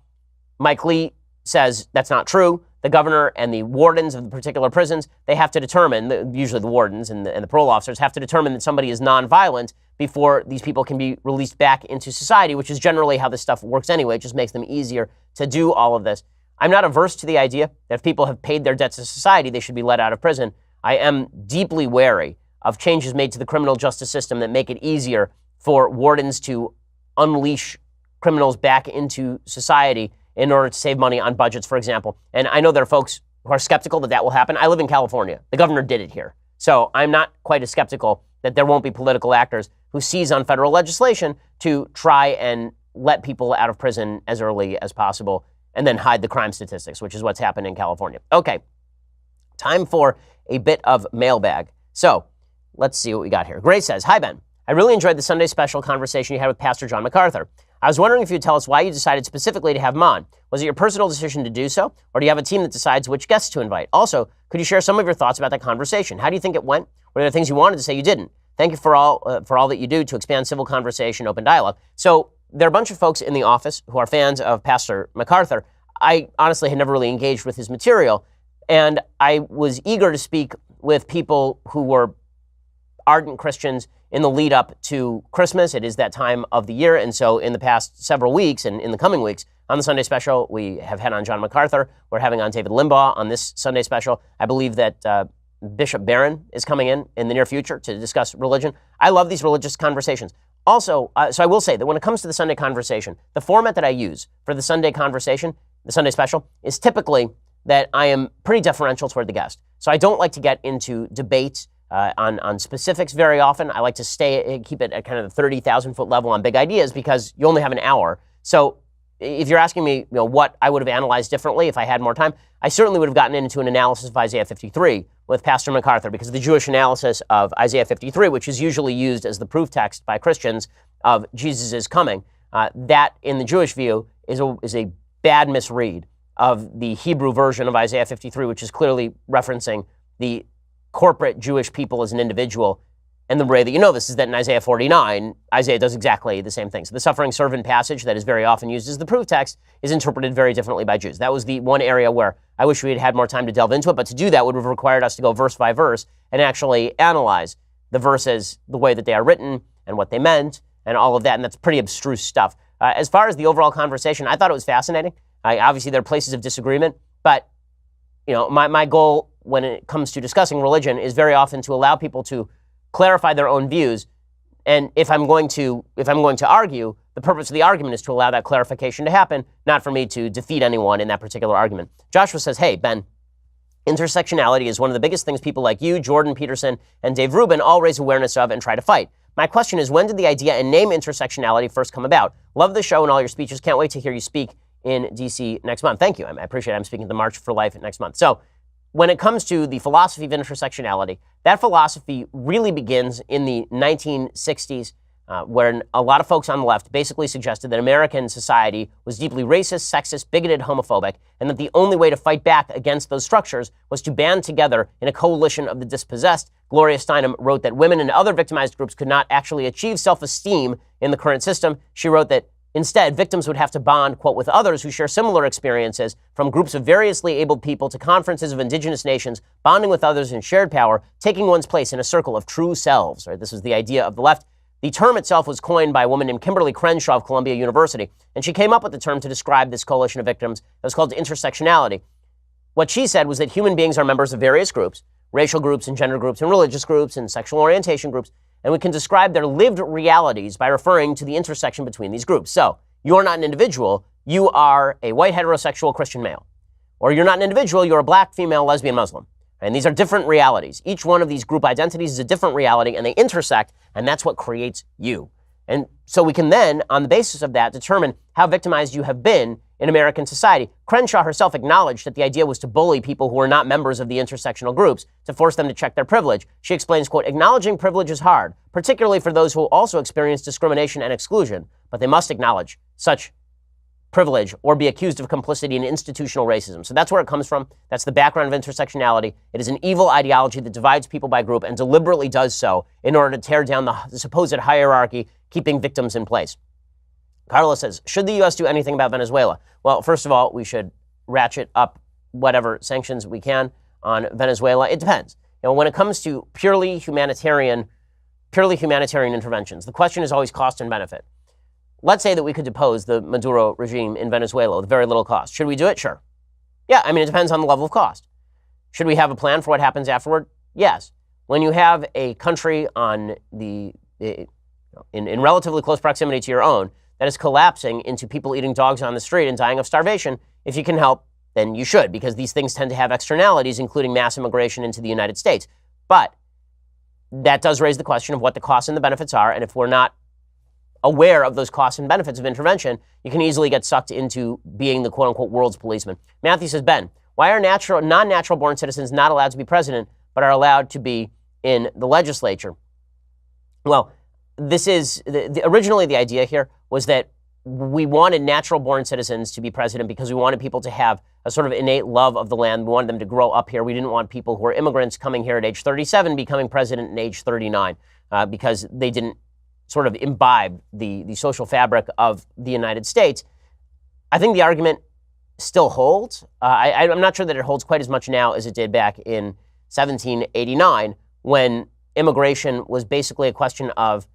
Mike Lee says that's not true. The governor and the wardens of the particular prisons, they have to determine, usually the wardens and the parole officers have to determine that somebody is nonviolent before these people can be released back into society, which is generally how this stuff works anyway. It just makes them easier to do all of this. I'm not averse to the idea that if people have paid their debts to society, they should be let out of prison. I am deeply wary of changes made to the criminal justice system that make it easier for wardens to unleash criminals back into society in order to save money on budgets, for example. And I know there are folks who are skeptical that that will happen. I live in California. The governor did it here. So I'm not quite as skeptical that there won't be political actors who seize on federal legislation to try and let people out of prison as early as possible and then hide the crime statistics, which is what's happened in California. Okay, time for a bit of mailbag. So let's see what we got here. Grace says, hi, Ben. I really enjoyed the Sunday special conversation you had with Pastor John MacArthur. I was wondering if you'd tell us why you decided specifically to have him on. Was it your personal decision to do so, or do you have a team that decides which guests to invite? Also, could you share some of your thoughts about that conversation? How do you think it went? What are the things you wanted to say you didn't? Thank you for all that you do to expand civil conversation, open dialogue. So there are a bunch of folks in the office who are fans of Pastor MacArthur. I honestly had never really engaged with his material, and I was eager to speak with people who were ardent Christians in the lead up to Christmas. It is that time of the year, and so in the past several weeks and in the coming weeks, on the Sunday special, we have had on John MacArthur. We're having on David Limbaugh on this Sunday special. I believe that Bishop Barron is coming in the near future to discuss religion. I love these religious conversations. Also, so I will say that when it comes to the Sunday conversation, the format that I use for the Sunday conversation, the Sunday special, is typically that I am pretty deferential toward the guest. So I don't like to get into debates on specifics very often. I like to keep it at kind of the 30,000-foot level on big ideas because you only have an hour. So if you're asking me, what I would have analyzed differently if I had more time, I certainly would have gotten into an analysis of Isaiah 53 with Pastor MacArthur, because the Jewish analysis of Isaiah 53, which is usually used as the proof text by Christians of Jesus' coming, that in the Jewish view is a bad misread of the Hebrew version of Isaiah 53, which is clearly referencing the corporate Jewish people as an individual. And the way that you know this is that in Isaiah 49, Isaiah does exactly the same thing. So the suffering servant passage that is very often used as the proof text is interpreted very differently by Jews. That was the one area where I wish we had had more time to delve into it, but to do that would have required us to go verse by verse and actually analyze the verses, the way that they are written and what they meant and all of that, and that's pretty abstruse stuff. As far as the overall conversation, I thought it was fascinating. Obviously, there are places of disagreement, but my goal when it comes to discussing religion is very often to allow people to clarify their own views. And if I'm going to argue, the purpose of the argument is to allow that clarification to happen, not for me to defeat anyone in that particular argument. Joshua says, hey, Ben, intersectionality is one of the biggest things people like you, Jordan Peterson, and Dave Rubin all raise awareness of and try to fight. My question is, when did the idea and name intersectionality first come about? Love the show and all your speeches. Can't wait to hear you speak in D.C. next month. Thank you. I appreciate it. I'm speaking at the March for Life next month. So when it comes to the philosophy of intersectionality, that philosophy really begins in the 1960s, where a lot of folks on the left basically suggested that American society was deeply racist, sexist, bigoted, homophobic, and that the only way to fight back against those structures was to band together in a coalition of the dispossessed. Gloria Steinem wrote that women and other victimized groups could not actually achieve self-esteem in the current system. She wrote that instead, victims would have to bond, quote, with others who share similar experiences, from groups of variously abled people to conferences of indigenous nations, bonding with others in shared power, taking one's place in a circle of true selves. Right? This was the idea of the left. The term itself was coined by a woman named Kimberly Crenshaw of Columbia University, and she came up with the term to describe this coalition of victims. It was called intersectionality. What she said was that human beings are members of various groups, racial groups and gender groups and religious groups and sexual orientation groups, and we can describe their lived realities by referring to the intersection between these groups. So, you're not an individual, you are a white heterosexual Christian male. Or you're not an individual, you're a black, female, lesbian, Muslim. And these are different realities. Each one of these group identities is a different reality, and they intersect, and that's what creates you. And so we can then, on the basis of that, determine how victimized you have been in American society. Crenshaw herself acknowledged that the idea was to bully people who were not members of the intersectional groups, to force them to check their privilege. She explains, quote, acknowledging privilege is hard, particularly for those who also experience discrimination and exclusion, but they must acknowledge such privilege or be accused of complicity in institutional racism. So that's where it comes from. That's the background of intersectionality. It is an evil ideology that divides people by group and deliberately does so in order to tear down the supposed hierarchy, keeping victims in place. Carlos says, should the U.S. do anything about Venezuela? Well, first of all, we should ratchet up whatever sanctions we can on Venezuela. It depends. When it comes to purely humanitarian interventions, the question is always cost and benefit. Let's say that we could depose the Maduro regime in Venezuela with very little cost. Should we do it? Sure. Yeah, it depends on the level of cost. Should we have a plan for what happens afterward? Yes. When you have a country in relatively close proximity to your own that is collapsing into people eating dogs on the street and dying of starvation, if you can help, then you should, because these things tend to have externalities, including mass immigration into the United States. But that does raise the question of what the costs and the benefits are, and if we're not aware of those costs and benefits of intervention, you can easily get sucked into being the quote-unquote world's policeman. Matthew says, Ben, why are non-natural born citizens not allowed to be president, but are allowed to be in the legislature? Well, this is, originally the idea here was that we wanted natural born citizens to be president because we wanted people to have a sort of innate love of the land. We wanted them to grow up here. We didn't want people who were immigrants coming here at age 37 becoming president at age 39 because they didn't sort of imbibe the social fabric of the United States. I think the argument still holds. I'm not sure that it holds quite as much now as it did back in 1789 when immigration was basically a question of,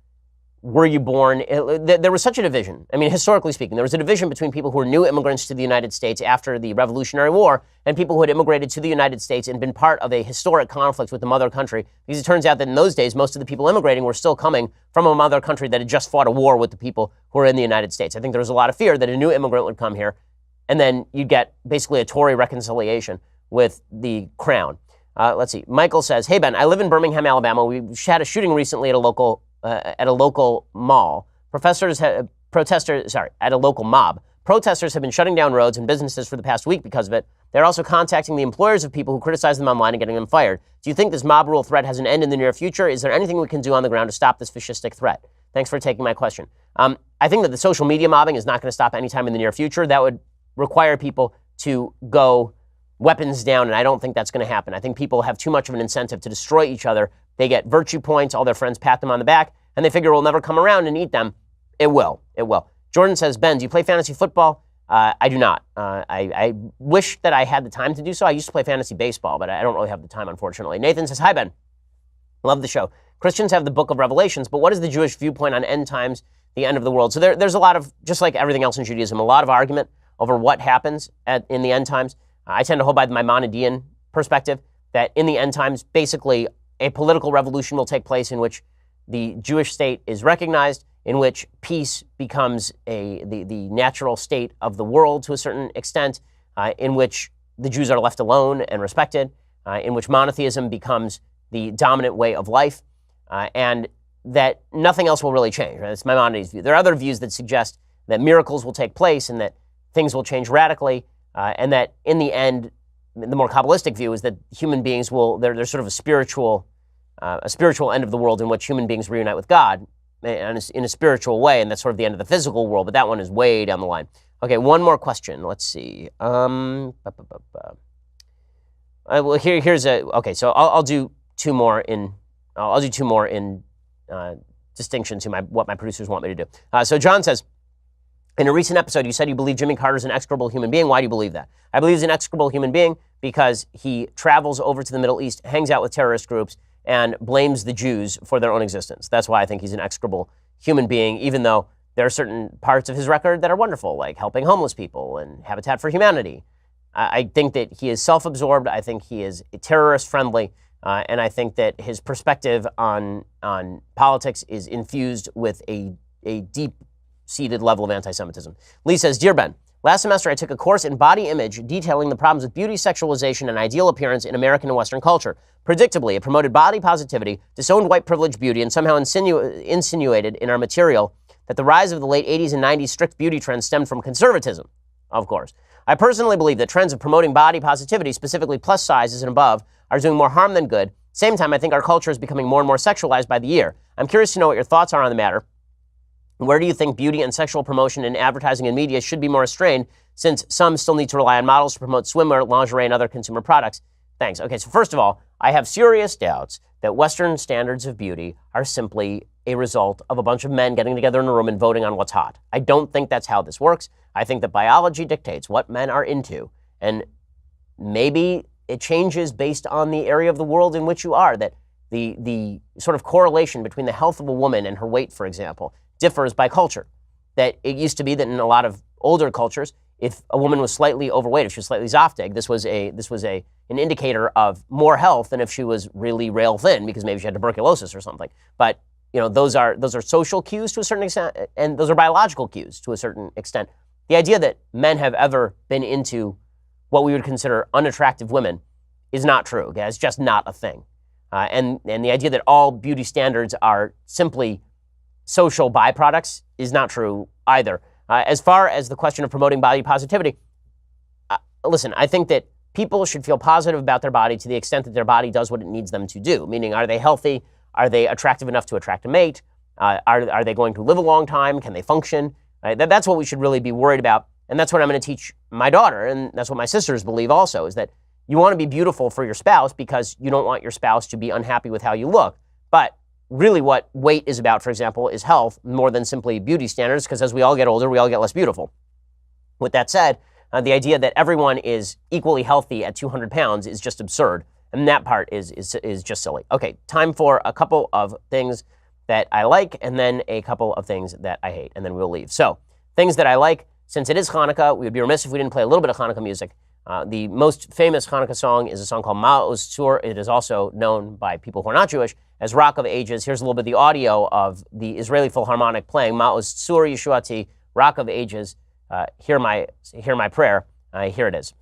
were you born? There was such a division. I mean, historically speaking, there was a division between people who were new immigrants to the United States after the Revolutionary War and people who had immigrated to the United States and been part of a historic conflict with the mother country. Because it turns out that in those days, most of the people immigrating were still coming from a mother country that had just fought a war with the people who were in the United States. I think there was a lot of fear that a new immigrant would come here and then you'd get basically a Tory reconciliation with the crown. Let's see. Michael says, hey, Ben, I live in Birmingham, Alabama. We had a shooting recently at a local mall. At a local mob. Protesters have been shutting down roads and businesses for the past week because of it. They're also contacting the employers of people who criticize them online and getting them fired. Do you think this mob rule threat has an end in the near future? Is there anything we can do on the ground to stop this fascistic threat? Thanks for taking my question. I think that the social media mobbing is not going to stop anytime in the near future. That would require people to go weapons down, and I don't think that's going to happen. I think people have too much of an incentive to destroy each other. They get virtue points, all their friends pat them on the back, and they figure we'll never come around and eat them. It will. It will. Jordan says, Ben, do you play fantasy football? I do not. I wish that I had the time to do so. I used to play fantasy baseball, but I don't really have the time, unfortunately. Nathan says, hi, Ben. Love the show. Christians have the book of Revelations, but what is the Jewish viewpoint on end times, the end of the world? So there's a lot of, just like everything else in Judaism, a lot of argument over what happens in the end times. I tend to hold by the Maimonidean perspective that in the end times, basically a political revolution will take place in which the Jewish state is recognized, in which peace becomes the natural state of the world to a certain extent, in which the Jews are left alone and respected, in which monotheism becomes the dominant way of life, and that nothing else will really change. Right? That's Maimonides' view. There are other views that suggest that miracles will take place and that things will change radically, and that in the end, the more Kabbalistic view is that human beings will, there's sort of a spiritual end of the world in which human beings reunite with God in a spiritual way, and that's sort of the end of the physical world, but that one is way down the line. Okay, one more question. Let's see. Well, here's a, okay, so I'll do two more in distinction to what my producers want me to do. So John says, in a recent episode, you said you believe Jimmy Carter's an execrable human being. Why do you believe that? I believe he's an execrable human being because he travels over to the Middle East, hangs out with terrorist groups, and blames the Jews for their own existence. That's why I think he's an execrable human being, even though there are certain parts of his record that are wonderful, like helping homeless people and Habitat for Humanity. I think that he is self-absorbed. I think he is terrorist-friendly. And I think that his perspective on politics is infused with a deep-seated level of anti-Semitism. Lee says, Dear Ben, last semester I took a course in body image detailing the problems with beauty, sexualization, and ideal appearance in American and Western culture. Predictably, it promoted body positivity, disowned white privilege beauty, and somehow insinuated in our material that the rise of the late 80s and 90s strict beauty trends stemmed from conservatism, of course. I personally believe that trends of promoting body positivity, specifically plus sizes and above, are doing more harm than good. Same time, I think our culture is becoming more and more sexualized by the year. I'm curious to know what your thoughts are on the matter. Where do you think beauty and sexual promotion in advertising and media should be more restrained, since some still need to rely on models to promote swimwear, lingerie, and other consumer products? Thanks. Okay, so first of all, I have serious doubts that Western standards of beauty are simply a result of a bunch of men getting together in a room and voting on what's hot. I don't think that's how this works. I think that biology dictates what men are into, and maybe it changes based on the area of the world in which you are, that the sort of correlation between the health of a woman and her weight, for example, differs by culture. That it used to be that in a lot of older cultures, if a woman was slightly overweight, if she was slightly zoftig, this was an indicator of more health than if she was really rail thin, because maybe she had tuberculosis or something. But those are social cues to a certain extent, and those are biological cues to a certain extent. The idea that men have ever been into what we would consider unattractive women is not true. Okay? It's just not a thing. And the idea that all beauty standards are simply social byproducts is not true either. As far as the question of promoting body positivity, listen, I think that people should feel positive about their body to the extent that their body does what it needs them to do. Meaning, are they healthy? Are they attractive enough to attract a mate? Are they going to live a long time? Can they function? That's what we should really be worried about. And that's what I'm going to teach my daughter. And that's what my sisters believe also, is that you want to be beautiful for your spouse because you don't want your spouse to be unhappy with how you look. But really what weight is about, for example, is health more than simply beauty standards, because as we all get older, we all get less beautiful. With that said, the idea that everyone is equally healthy at 200 pounds is just absurd. And that part is just silly. Okay, time for a couple of things that I like and then a couple of things that I hate, and then we'll leave. So, things that I like, since it is Hanukkah, we would be remiss if we didn't play a little bit of Hanukkah music. The most famous Hanukkah song is a song called Ma'oz Tzur. It is also known by people who are not Jewish as Rock of Ages. Here's a little bit of the audio of the Israeli Philharmonic playing Ma'oz Tzur Yeshuati, Rock of Ages. Hear my prayer. Here it is.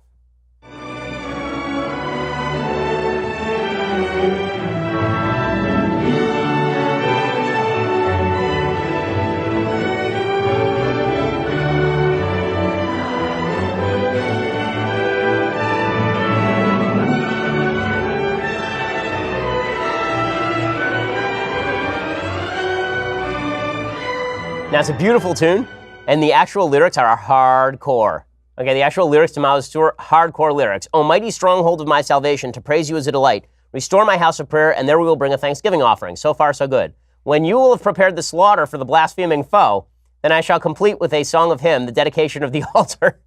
Now, it's a beautiful tune, and the actual lyrics are hardcore. Okay, the actual lyrics to Ma'oz Tzur, hardcore lyrics. O mighty stronghold of my salvation, to praise you is a delight. Restore my house of prayer, and there we will bring a thanksgiving offering. So far, so good. When you will have prepared the slaughter for the blaspheming foe, then I shall complete with a song of hymn the dedication of the altar.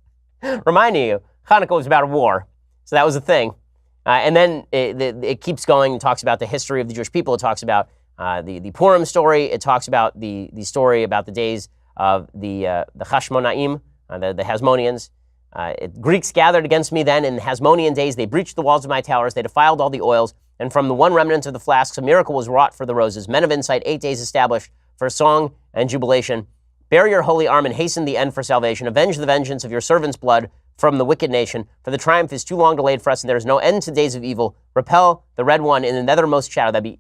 Reminding you, Hanukkah was about a war, so that was a thing. And then it keeps going and talks about the history of the Jewish people. It talks about the Purim story. It talks about the story about the days of the Hashmonaim, the Hasmoneans. Greeks gathered against me then in the Hasmonean days. They breached the walls of my towers. They defiled all the oils. And from the one remnant of the flasks, a miracle was wrought for the roses. Men of insight, 8 days established for song and jubilation. Bear your holy arm and hasten the end for salvation. Avenge the vengeance of your servant's blood from the wicked nation. For the triumph is too long delayed for us, and there is no end to days of evil. Repel the red one in the nethermost shadow. That'd be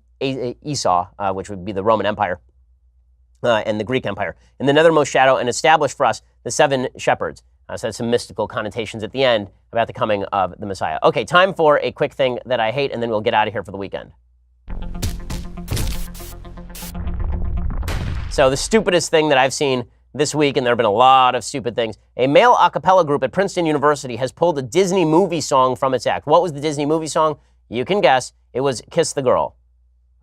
Esau, which would be the Roman Empire and the Greek Empire. In the nethermost shadow, and establish for us the 7 shepherds. So that's some mystical connotations at the end about the coming of the Messiah. Okay, time for a quick thing that I hate, and then we'll get out of here for the weekend. So the stupidest thing that I've seen this week, and there have been a lot of stupid things, a male a cappella group at Princeton University has pulled a Disney movie song from its act. What was the Disney movie song? You can guess. It was Kiss the Girl.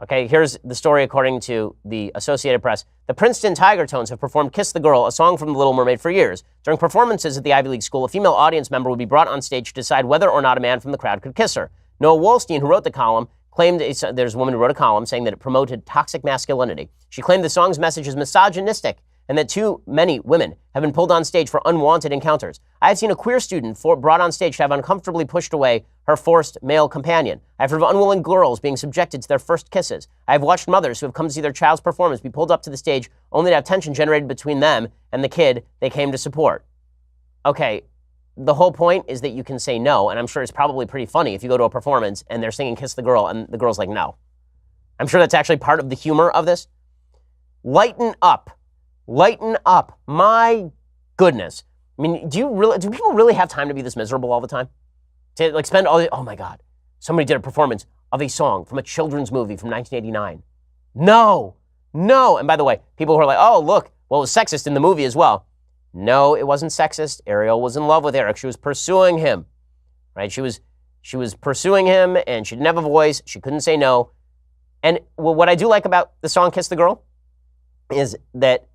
Okay, here's the story according to the Associated Press. The Princeton Tiger Tones have performed Kiss the Girl, a song from The Little Mermaid, for years. During performances at the Ivy League school, a female audience member would be brought on stage to decide whether or not a man from the crowd could kiss her. Noah Wolstein, who wrote the column, claimed there's a woman who wrote a column saying that it promoted toxic masculinity. She claimed the song's message is misogynistic and that too many women have been pulled on stage for unwanted encounters. I have seen a queer student brought on stage to have uncomfortably pushed away her forced male companion. I've heard of unwilling girls being subjected to their first kisses. I have watched mothers who have come to see their child's performance be pulled up to the stage only to have tension generated between them and the kid they came to support. Okay, the whole point is that you can say no, and I'm sure it's probably pretty funny if you go to a performance and they're singing Kiss the Girl and the girl's like, no. I'm sure that's actually part of the humor of this. Lighten up. Lighten up. My goodness. I mean, do people really have time to be this miserable all the time? To like spend oh my God, somebody did a performance of a song from a children's movie from 1989. No. And by the way, people who are like, oh, look, well, it was sexist in the movie as well. No, it wasn't sexist. Ariel was in love with Eric. She was pursuing him, right? She was pursuing him, and she didn't have a voice. She couldn't say no. And what I do like about the song Kiss the Girl is that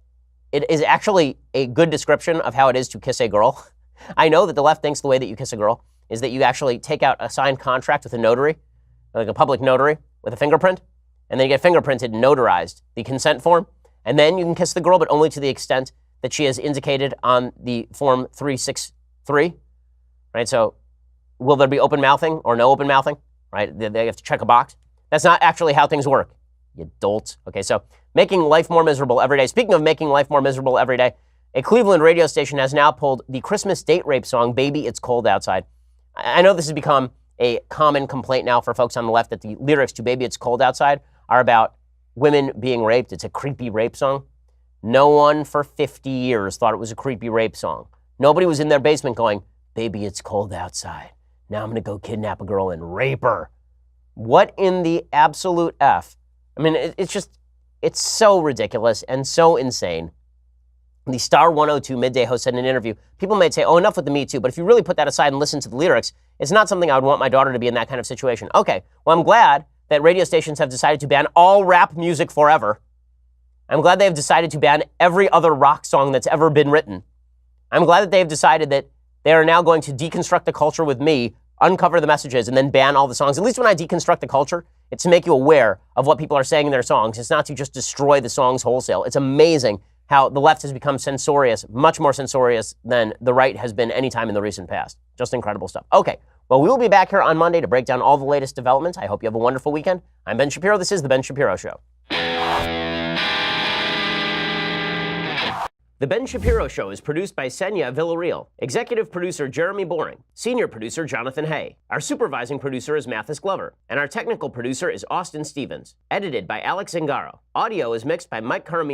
it is actually a good description of how it is to kiss a girl. I know that the left thinks the way that you kiss a girl is that you actually take out a signed contract with a notary, like a public notary with a fingerprint, and then you get fingerprinted and notarized, the consent form, and then you can kiss the girl, but only to the extent that she has indicated on the form 363, right? So will there be open mouthing or no open mouthing, right? They have to check a box. That's not actually how things work, you dolts. Okay, so making life more miserable every day. Speaking of making life more miserable every day, a Cleveland radio station has now pulled the Christmas date rape song, Baby It's Cold Outside. I know this has become a common complaint now for folks on the left that the lyrics to Baby It's Cold Outside are about women being raped. It's a creepy rape song. No one for 50 years thought it was a creepy rape song. Nobody was in their basement going, baby, it's cold outside. Now I'm going to go kidnap a girl and rape her. What in the absolute F? I mean, it's so ridiculous and so insane. The Star 102 midday host said in an interview, people may say, oh, enough with the Me Too, but if you really put that aside and listen to the lyrics, it's not something I would want my daughter to be in that kind of situation. Okay, well, I'm glad that radio stations have decided to ban all rap music forever. I'm glad they have decided to ban every other rock song that's ever been written. I'm glad that they have decided that they are now going to deconstruct the culture with me, uncover the messages, and then ban all the songs. At least when I deconstruct the culture, it's to make you aware of what people are saying in their songs. It's not to just destroy the songs wholesale. It's amazing how the left has become censorious, much more censorious than the right has been any time in the recent past. Just incredible stuff. Okay, well, we will be back here on Monday to break down all the latest developments. I hope you have a wonderful weekend. I'm Ben Shapiro. This is The Ben Shapiro Show. The Ben Shapiro Show is produced by Senya Villarreal, executive producer Jeremy Boring, senior producer Jonathan Hay. Our supervising producer is Mathis Glover, and our technical producer is Austin Stevens. Edited by Alex Zingaro. Audio is mixed by Mike Caramino.